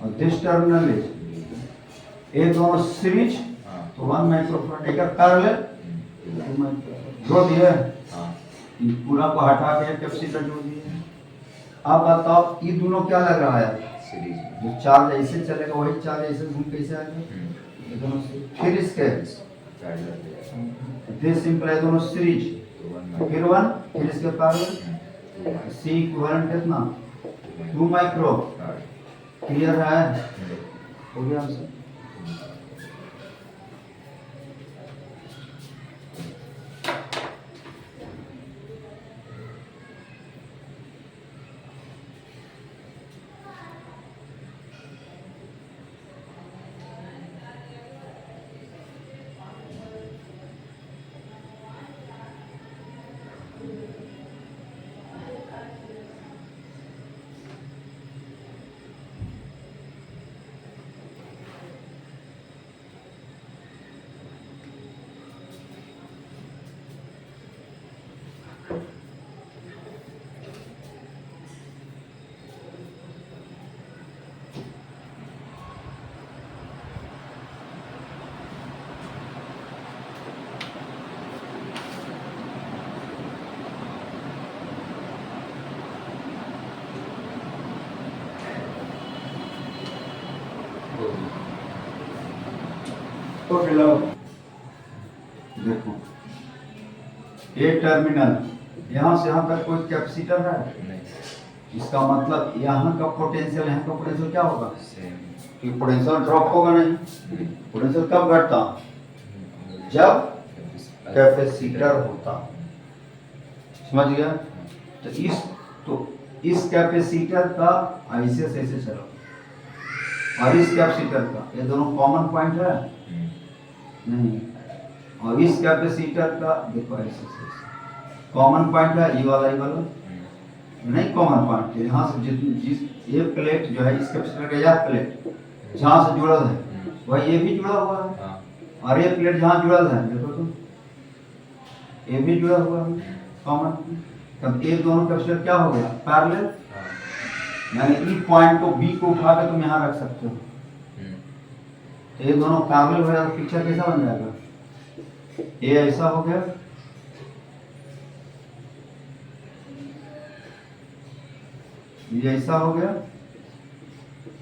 और दिस टर्मिनल इज, ये दोनों सीरीज तो 1 माइक्रोफराड, एक पैरेलल 2 माइक्रोफराड जोड़ दिए, इन पूरा को हटा के कैपेसिटर जोड़ दिए। अब बताओ ये दोनों क्या लग रहा है, सीरीज जो चार्ज ऐसे चलेगा वही चार्ज ऐसे घूम कैसे आएगा, ये दोनों फिर इसके दिस सिंपल दोनों सीरीज, फिर 1, फिर इसके पैरेलल, सी इक्विवेलेंट कितना 2 माइक्रो, क्लियर है, हो गया आंसर। तो फिलहाल देखो ये टर्मिनल यहाँ से यहाँ तक कोई कैपेसिटर है, नहीं इसका मतलब यहाँ का पोटेंशियल यहाँ का पोटेंशियल क्या होगा सेम कि पोटेंशियल ड्रॉप होगा नहीं। पोटेंशियल कब घटता जब कैपेसिटर होता, समझ गया। तो इस कैपेसिटर का ऐसे से ऐसे चलो और इस कैपेसिटर का ये दोनों कॉमन पॉइंट है नहीं, और इस कैपेसिटर का देखो ऐसे से कॉमन पॉइंट है ये वाला नहीं कॉमन पॉइंट है। यहाँ से जिस ये प्लेट जो है इस कैपेसिटर का यह प्लेट जहाँ से जुड़ा है वह ये भी जुड़ा हुआ है, और ये प्लेट जहाँ जुड़ा है देखो तुम ये भी जुड़ा हुआ है कॉमन। तब ये दोनों कैपेसिटर क्या हो गया पैरेलल, यानी ई पॉइंट को बी को उठा के तुम यहाँ रख सकते हो। तो ये दोनों पैरेलल हो जाएगा, पिक्चर कैसा बन जाएगा, ये ऐसा हो गया, ये ऐसा हो गया,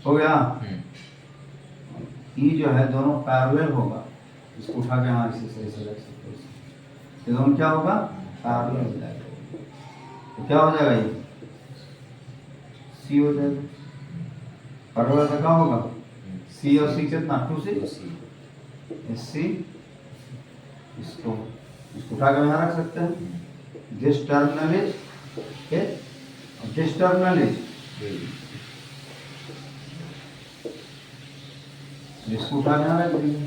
हो गया। ई जो है दोनों पैरेलल होगा, इसको उठा के यहाँ ऐसे रख सकते हो। ये दोनों क्या होगा पैरेलल हो जाएगा, तो क्या हो जाएगा ये सी हो जाएगा। पैरेलल का क्या होगा सी और सी कितना 2C इसको उठा के यहाँ रख सकते हैं। दिस टर्मिनल इज इसको उठा के यहाँ रख देंगे।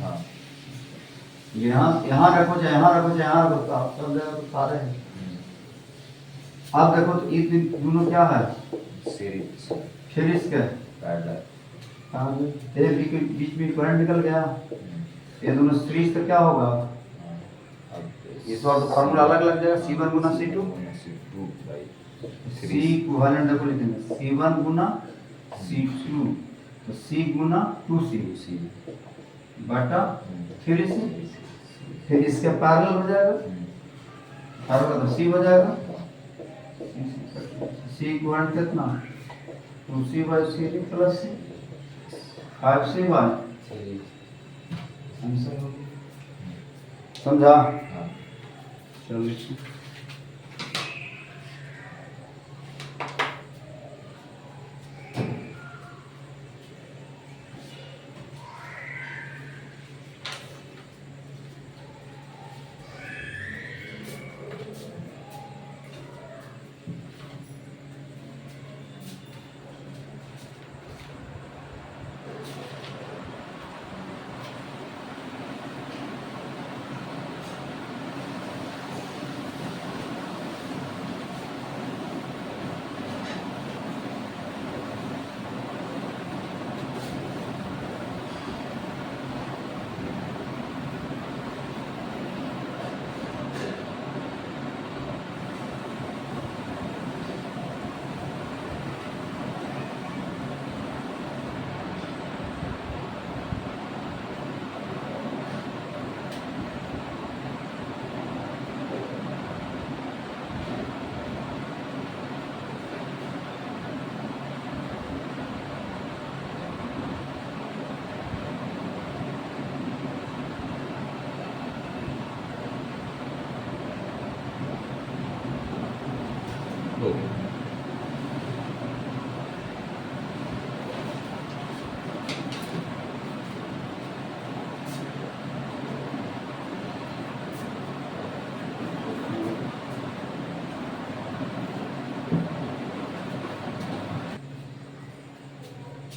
यहाँ रखो चाहे यहाँ रखो चाहे यहाँ रखो, तो आप सब जगह तो सारे हैं। अब देखो तो ये दोनों क्या है सीरीज के बीच में करंट निकल गया, ये दोनों सीरीज तो क्या होगा इस बार तो फॉर्मूला अलग लग जाएगा C1 गुना C2 C इक्विवेलेंट देखो लिखेंगे C1 गुना C2 तो C गुना 2C बटा 3C, फिर इसके पैरेलल हो जाएगा, पैरेलल तो C हो जाएगा, C इक्विवेलेंट कितना 2C/3 प्लस 5C/, समझा। चलिए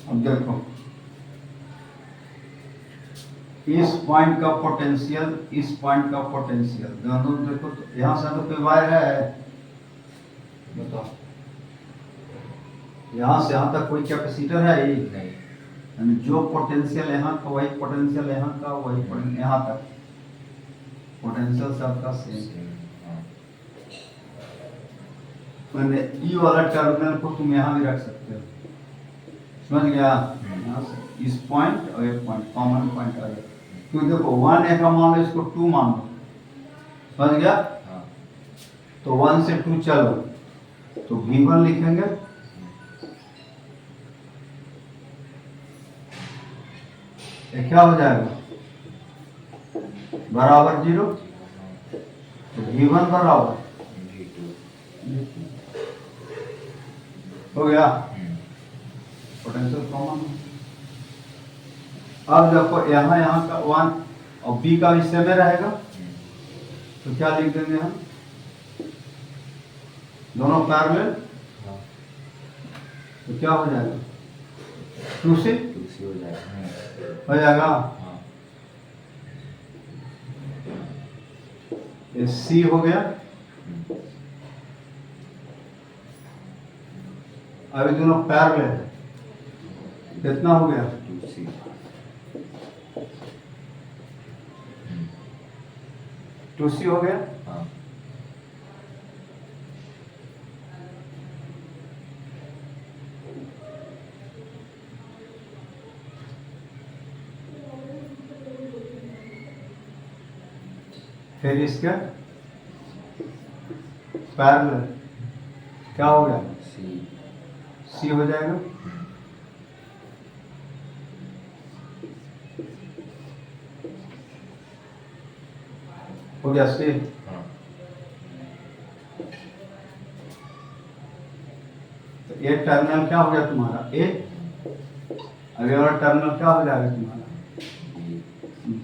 अब देखो इस पॉइंट का पोटेंशियल इस पॉइंट का पोटेंशियल दोनों देखो, तो यहाँ से तो कोई वायर है बताओ, यहाँ से यहाँ तक कोई कैपेसिटर है ही नहीं, यानी जो पोटेंशियल यहाँ का वही पोटेंशियल यहाँ का वही पोटेंशियल यहाँ तक, पोटेंशियल सबका सेम। मैंने ई वाला टर्मिनल को तुम यहाँ भी रख सकते हो, समझ गया। यहाँ से इस पॉइंट और एक पॉइंट कॉमन पॉइंट आ गया, क्योंकि देखो 1 एक मान लो, इसको 2 मान लो, समझ गया। तो 1 से 2 चलो तो V1 लिखेंगे ये क्या हो जाएगा, बराबर 0, तो V1 बराबर V2 हो गया, पोटेंशियल कॉमन। अब देखो यहाँ का 1 और B का हिस्से में रहेगा, तो क्या लिख देंगे हम, दोनों पैरेलल, हाँ तो क्या हो जाएगा, 2 से 2C हो जाएगा। हो जाएगा, हाँ ये C हो गया। अभी दोनों पैरेलल है, कितना हो गया, 2C 2C हो गया। हाँ फिर इसके पैरेलल क्या हो गया, C C हो जाएगा। हो गया C। हाँ तो ये टर्मिनल क्या हो गया तुम्हारा A, अगले वाला टर्मिनल क्या हो जाएगा तुम्हारा B।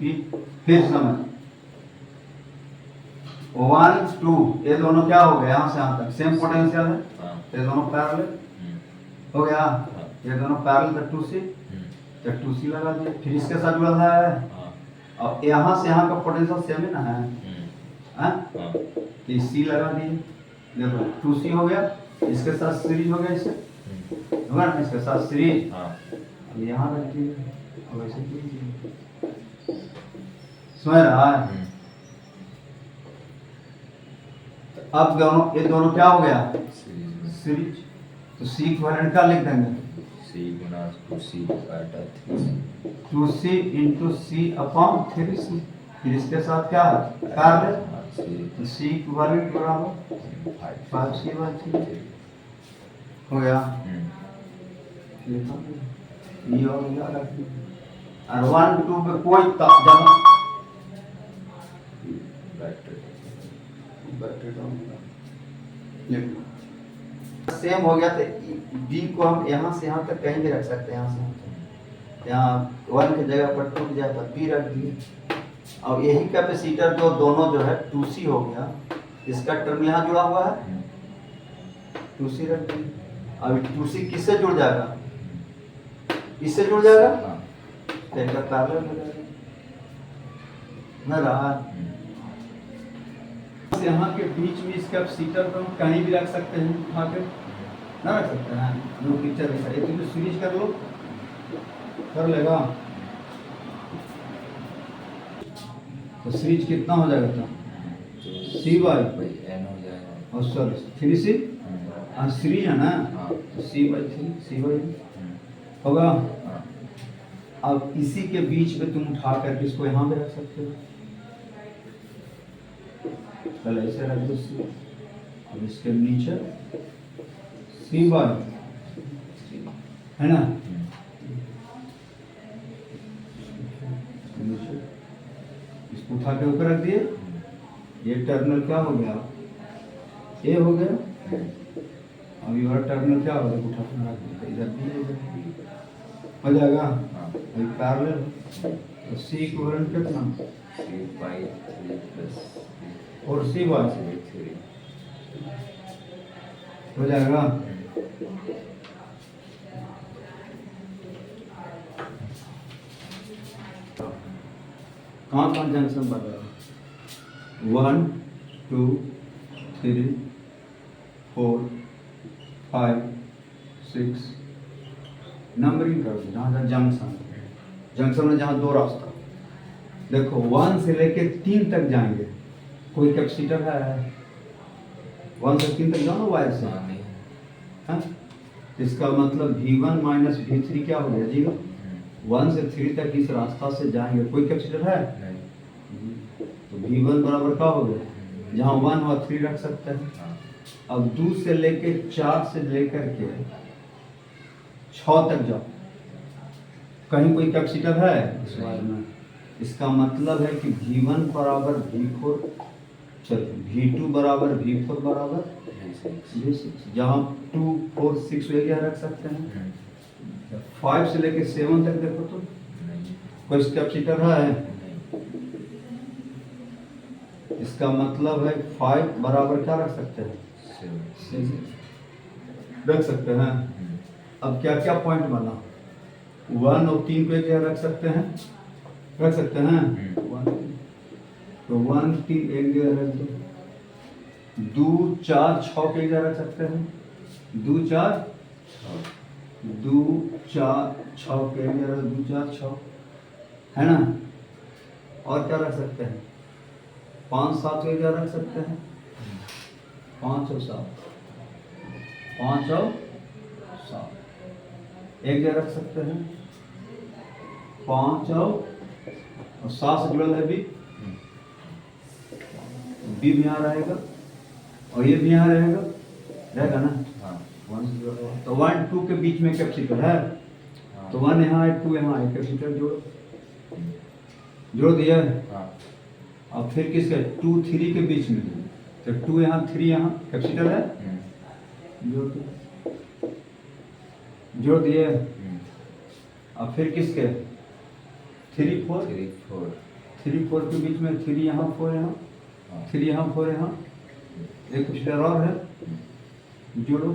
फिर समझ 1 2, ये दोनों क्या हो गए, यहाँ से यहाँ तक सेम पोटेंशियल है, हाँ ये दोनों पैरेलल हो गया, ये दोनों पैरेलल तो 2C, तो 2C लगा दिए। फिर इसके साथ जुड़ा है, हाँ और यहाँ से यहाँ का पोटेंशियल सेम ही ना है, हाँ? हाँ तो C लगा दिए, देखो 2C हो गया, इसके साथ सीरीज हो गया, इससे होगा ना, इसके साथ सीरीज। हाँ अब यहाँ रख दिए, अब ऐसे कीजिए, समझ रहा है। तो अब दोनों, ये दोनों क्या हो गया, सीरीज, तो C इक्विवेलेंट क्या लिख देंगे, C गुना 2C बटा 3C 2C into C upon 3C। फिर इसके साथ क्या है, पैरेलल, तो C इक्विवेलेंट बराबर 5C/3 हो गया। ये हो गया, रख दिए। और 1 2 पे कोई जमा बैटरी डाउन सेम हो गया, तो B को हम यहाँ से यहाँ तक कहीं भी रख सकते हैं, यहाँ से यहाँ तक। यहाँ 1 की जगह पर 2 की जगह पर B रख दिए। अब यही कैपेसिटर जो दोनों जो है 2C हो गया, इसका टर्म यहाँ जुड़ा हुआ है, 2C रख दिए। अब 2C किससे जुड़ जाएगा, इससे जुड़ जाएगा, तो इनका पैरेलल हो जाएगा ना रहा। यहाँ के बीच में इस कैपेसिटर को हम कहीं भी रख सकते हैं, उठा के ना रख सकते हैं, जो पिक्चर है ये तो सीरीज कर लो, कर लेगा, तो सीरीज कितना हो जाएगा था, C/N हो जाएगा, और सॉरी 3C, सीरीज है ना, तो C/3 C/N होगा। अब इसी के बीच में तुम उठा करके इसको यहाँ पे रख सकते हो, पहले ऐसे रख दो C, अब इसके नीचे C/, है ना, इसको उठा के ऊपर रख दिए। ये टर्मिनल क्या हो गया, A हो गया। अब ये वाला टर्मिनल क्या हो गया, उठा के रख दिया, इधर B हो जाएगा। अभी पैरेलल, तो C इक्विवेलेंट कितना, C/3 प्लस और C/3 C/3 हो जाएगा। कहाँ कहाँ जंक्शन बन रहा है, 1 2 3 4 5 6 नंबरिंग कर दो, जहाँ जहाँ जंक्शन, जंक्शन में जहाँ 2 रास्ता, देखो 1 से लेके 3 तक जाएंगे, कोई कैपेसिटर है 1 से 3 तक जाओ वायर से, नहीं हाँ? इसका मतलब V1 माइनस V3 क्या हो गया जी, 1 से 3 तक इस रास्ता से जाएंगे, कोई कैपेसिटर है, तो V1 बराबर क्या हो गया, जहाँ 1 और 3 रख सकते हैं। अब 2 से लेके 4 से लेकर के 6 तक जाओ, कहीं कोई कैपेसिटर है इस वायर में? इसका मतलब है कि V1 बराबर V4, चलो V2 बराबर V4 बराबर V6, जहाँ 2 4 6 एरिया रख सकते हैं। 5 से लेके 7 तक देखो तो कोई कैपेसिटर है? इसका मतलब है 5 बराबर क्या रख सकते हैं? 7 रख सकते हैं। अब क्या क्या पॉइंट बना? 1 और 3 को एक जगह रख सकते हैं, रख सकते हैं। 1 तो 1 3 एक जगह रख दो। 2 4 6 को एक जगह रख सकते हैं। 2 4 2 4 6 के एक जगह 2 4 6 है ना। और क्या रख सकते हैं? 5 7 को एक जगह रख सकते हैं। 5 और 7 5 और 7 एक जगह रख सकते हैं। 5 और 7 से जुड़ल है बी भी यहाँ रहेगा और ये भी यहाँ रहेगा, रहेगा ना। हाँ 1 से जुड़ा हुआ तो 1 2 के बीच में कैपेसिटर है, हाँ तो 1 यहाँ है 2 यहाँ है, कैपेसिटर जोड़ो, जोड़ दिया। हाँ अब फिर किसके 2 3 के बीच में, तो 2 यहाँ 3 यहाँ कैपेसिटर है, जोड़ दिया, जोड़ दिए। अब फिर किसके 3 4 3 4 के बीच में 3 यहाँ 4 यहाँ 3 यहाँ 4 यहाँ, एक कैपेसिटर और है, जोड़ो,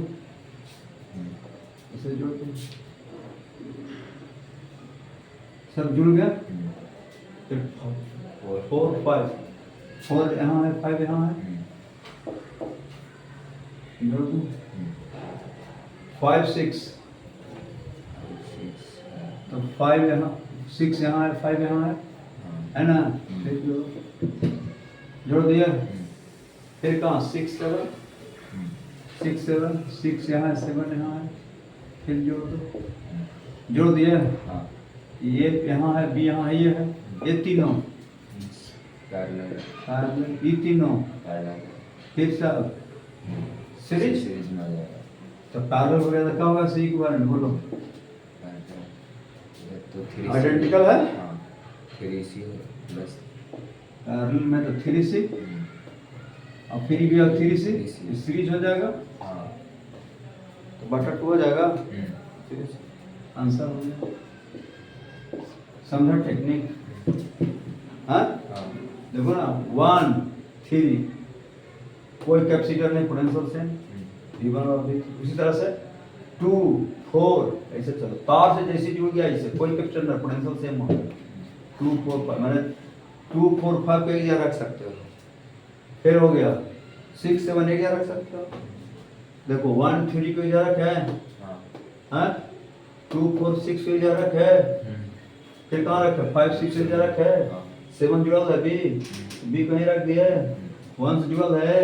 इसे जोड़ दो, सब जुड़ गया। फिर 4 5 4 यहाँ है 5 यहाँ है, जोड़ दो। 5 6 तो 5 यहाँ 6 यहाँ है 5 यहाँ है ना। फिर जोड़ दिया। फिर कहाँ 6 7 6 7 6 यहाँ है 7 यहाँ है, फिर जोड़ दो, जोड़ दिया। ये यहाँ है बी यहाँ है, ये है, ये तीनों पैरेलल, ये तीनों फिर सब सीरीज में आ जाएगा। तो पैरेलल हो गया तो क्या होगा? सी इक्विवेलेंट बोलो, तो आइडेंटिकल है। 3C प्लस पैरेलल में तो 3C और फिर भी 3C सीरीज हो जाएगा, हाँ तो बटा 2 हो जाएगा। आंसर हो गया। समझो टेक्निक। हाँ देखो ना 1 3 कोई कैपेसिटर नहीं, पोटेंशियल सेम V1 और V2। उसी तरह से 2 4 ऐसे चलो, तार से जैसे जुड़ गया ऐसे, कोई कैपेसिटर नहीं, पोटेंशियल सेम हो गया। 2 4 5 मैंने 2 4 5 को एक जगह रख सकते हो, फिर हो गया 6 7 एक जगह रख सकते हो। देखो 1 3 को एक जगह रखा है, हाँ 2 4 6 को एक जगह रखा है, फिर कहाँ रखा 5 6 एक जगह रखा है, 7 जुड़ल है बी कहीं रख दिया है, 1 से जुड़ल है,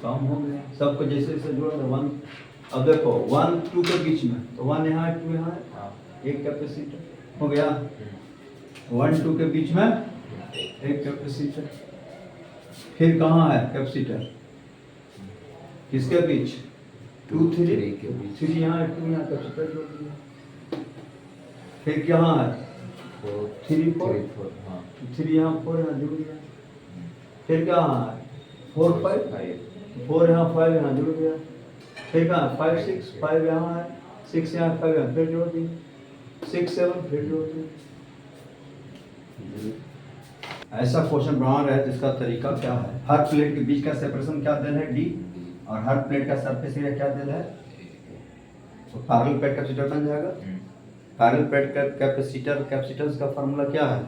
काम हो गया। सबको जैसे जैसे जुड़ल है 1। अब देखो 1 2 के बीच में तो 1 यहाँ है 2 यहाँ है, एक कैपेसिटर हो गया। 1 2 के बीच में एक कैपेसिटर, फिर कहाँ है कैपेसिटर किसके बीच? 2 3 के बीच। 3 यहाँ है 2 यहाँ, कैपेसिटर जोड़ दिया। फिर कहाँ है 3 4 हाँ 3 यहाँ 4 यहाँ जुड़ गया। फिर कहाँ है 4 5 4 यहाँ 5 यहाँ जुड़ गया। फिर कहाँ 5 6 5 यहाँ है, 6 यहाँ 5 यहाँ, फिर जोड़ दिया। 6 7 फिर जोड़ दिया। ऐसा क्वेश्चन बना रहे हैं जिसका तरीका क्या है? हर प्लेट के बीच का सेपरेशन क्या दिल है D, और हर प्लेट का सरफेस एरिया क्या दिल है? तो पैरेलल प्लेट कैपेसिटर बन जाएगा। पैरेलल प्लेट का कैपेसिटेंस का फार्मूला क्या है?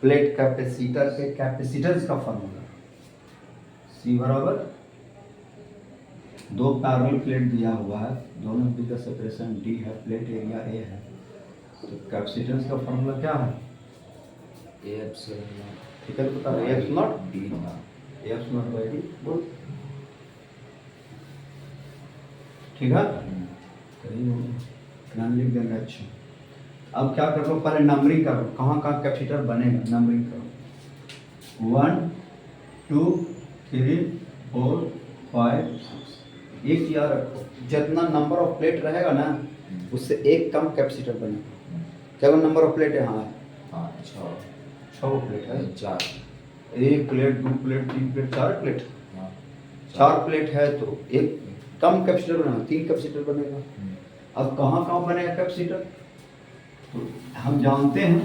प्लेट कैपेसिटर के कैपेसिटेंस का फार्मूला C बराबर 2 पैरेलल प्लेट दिया हुआ है, दोनों के बीच का सेपरेशन D है, प्लेट एरिया A है, तो कैपेसिटेंस का फार्मूला क्या है? ठीक है, बता रहे F नॉट बाई D बोल, ठीक है। ध्यान लिख देंगे। अच्छा अब क्या कर लो, पहले नंबरिंग करो, कहाँ कहाँ कैपेसिटर बनेगा नंबरिंग करो। 1 2 3 4 5 6 एक याद रखो, जितना नंबर ऑफ प्लेट रहेगा ना उससे एक कम कैपेसिटर बनेगा। क्या नंबर ऑफ प्लेट है? हाँ हाँ, छः 6 प्लेट है। 4 1 प्लेट 2 प्लेट 3 प्लेट 4 प्लेट, हाँ 4 प्लेट है तो एक कम कैपेसिटर बनेगा, 3 कैपेसिटर बनेगा। अब कहाँ कहाँ बनेगा कैपेसिटर? तो हम जानते हैं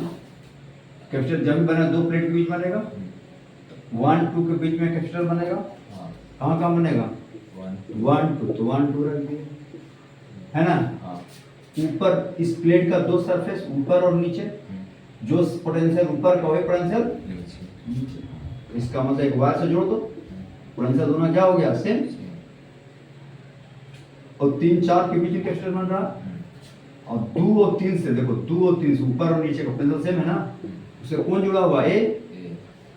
कैपेसिटर जब भी बनेगा 2 प्लेट के बीच बनेगा, 1 2 के बीच में कैपेसिटर बनेगा। हाँ कहाँ कहाँ बनेगा? 1 2, तो 1 2 रख दिए, है ना। हाँ ऊपर इस प्लेट का 2 सरफेस, ऊपर और नीचे, जो पोटेंशियल ऊपर का वही पोटेंशियल नीचे नीचे। इसका मतलब एक वायर से जोड़ दो, पोटेंशियल दोनों क्या हो गया? सेम। और 3 4 के बीच में कैपेसिटर बन रहा, और 2 और 3 से देखो, 2 और 3 से ऊपर और नीचे का पोटेंशियल सेम है ना। उससे कौन जुड़ा हुआ? ए।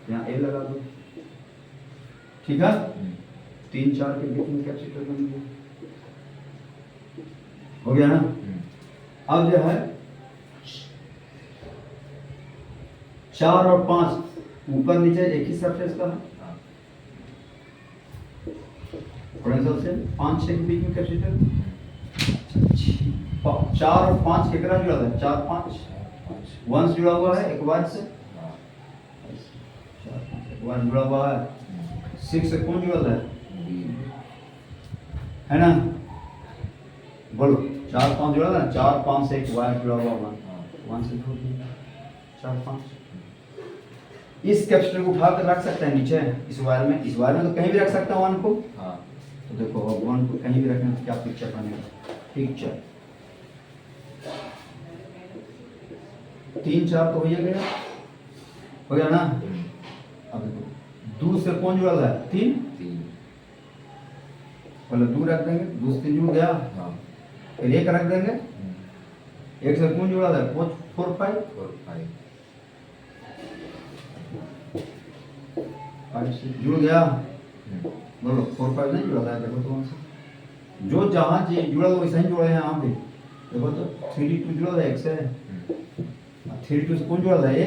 यहाँ ए लगा दो, ठीक है। 3 4 के बीच में कैपेसिटर बन गया, हो गया ना। अब जो है 4 और 5 ऊपर नीचे एक ही सरफेस का है, पोटेंशियल से 5 6 के बीच में कैपेसिटर। 4 और 5 केकरा जुड़ा है? 4 5 1 से जुड़ा हुआ है, एक वायर से 4 5 एक वायर जुड़ा हुआ है। 6 से कौन जुड़ा है ना? बोलो, 4 5 जुड़ा है, 4 5 से एक वायर जुड़ा हुआ है, 1 से जोड़ दिया 4 5। इस कैपेसिटर को उठा कर रख सकते हैं नीचे इस वायर में, इस वायर में तो कहीं भी रख सकता हूँ 1 को। तो देखो अब 1 को कहीं भी रखने तो क्या पिक्चर बनेगा? पिक्चर 3 4 तो हो ही गया, हो गया ना। अब देखो 2 से कौन जुड़ा है? 3, पहले 2 रख देंगे, 2 से 3 जुड़ गया, फिर 1 रख देंगे, 1 से कौन जुड़ा है? 4 5 5 से जुड़ गया। बोलो 4 5 नहीं जुड़ा है, देखो तो कौन सा जो जहाँ जी जुड़ा हुआ वैसे ही जुड़ा है यहाँ पे। देखो तो 3 2 जुड़ा है 1 से, 3 2 से कौन जुड़ा है? ए।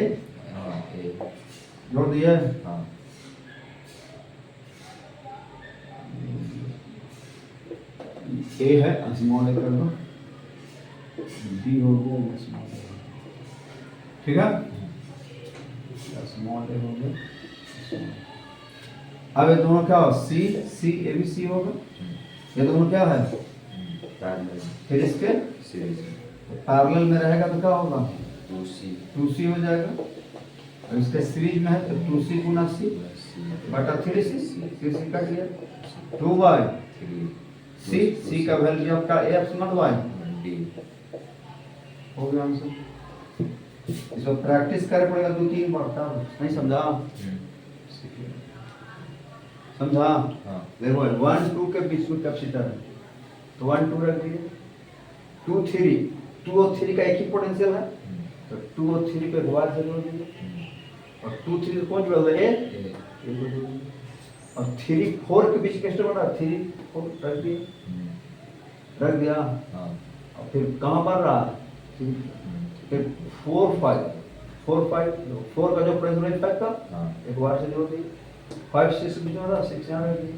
जोड़ दिया, ए है स्मॉल ए कर दो, बी हो गया स्मॉल ए, ठीक है। स्मॉल ए हो गया। अब ये दोनों क्या हो? सी सी ए बी सी होगा। ये दोनों क्या है? फिर इसके पैरेलल में रहेगा तो क्या होगा? 2C हो जाएगा। और इसके सीरीज में है तो 2C गुना C बटा 3C, 3C कट गया, 2y C का वैल्यू आपका A एप्सिलॉन y हो गया आंसर। इसको प्रैक्टिस करना पड़ेगा 2 3 बार, तब नहीं समझा? समझा? देखो 1 2 के बीच में कैपेसिटर है तो 1 2 रख दिए, 2 3 2 और 3 का एक ही पोटेंशियल है तो 2 और 3 पे वायर से जोड़ दीजिए, और 2 3 से कौन जुड़ा हुआ है? ए। और 3 4 के बीच कैपेसिटर बना, 3 4 रख दिए, रख दिया। और फिर कहाँ बढ़ रहा है? फिर 4 5 4 का जो पोटेंशियल 5 का एक वायर से जोड़ दिए, 5 6 बीच में रहा, 6 यहाँ रख दिए,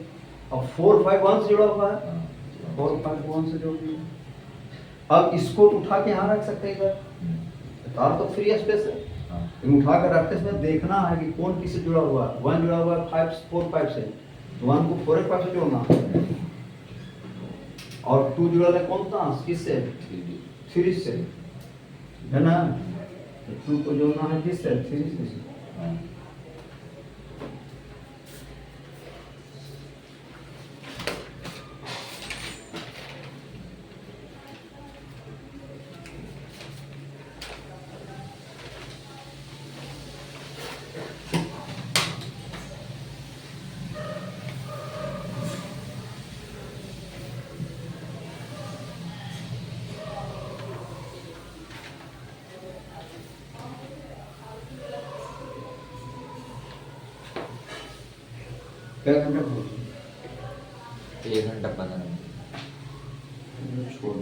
और 4 5 1 से जुड़ा हुआ है, 4 5 1 से जोड़ दिए। अब इसको उठा के यहाँ रख सकते हैं इधर, तार तो फ्री स्पेस है, लेकिन उठा कर रखते समय देखना है कि कौन किससे जुड़ा हुआ है। 1 जुड़ा हुआ है 5 4 5 से, तो 1 को 4 5 से जोड़ना, और 2 जुड़ा है कौन सा? किससे? 3 से, है ना। तो 2 को जोड़ना है किससे? 3 से। क्या घंटा? 1 घंटा 15 मिनट। छोड़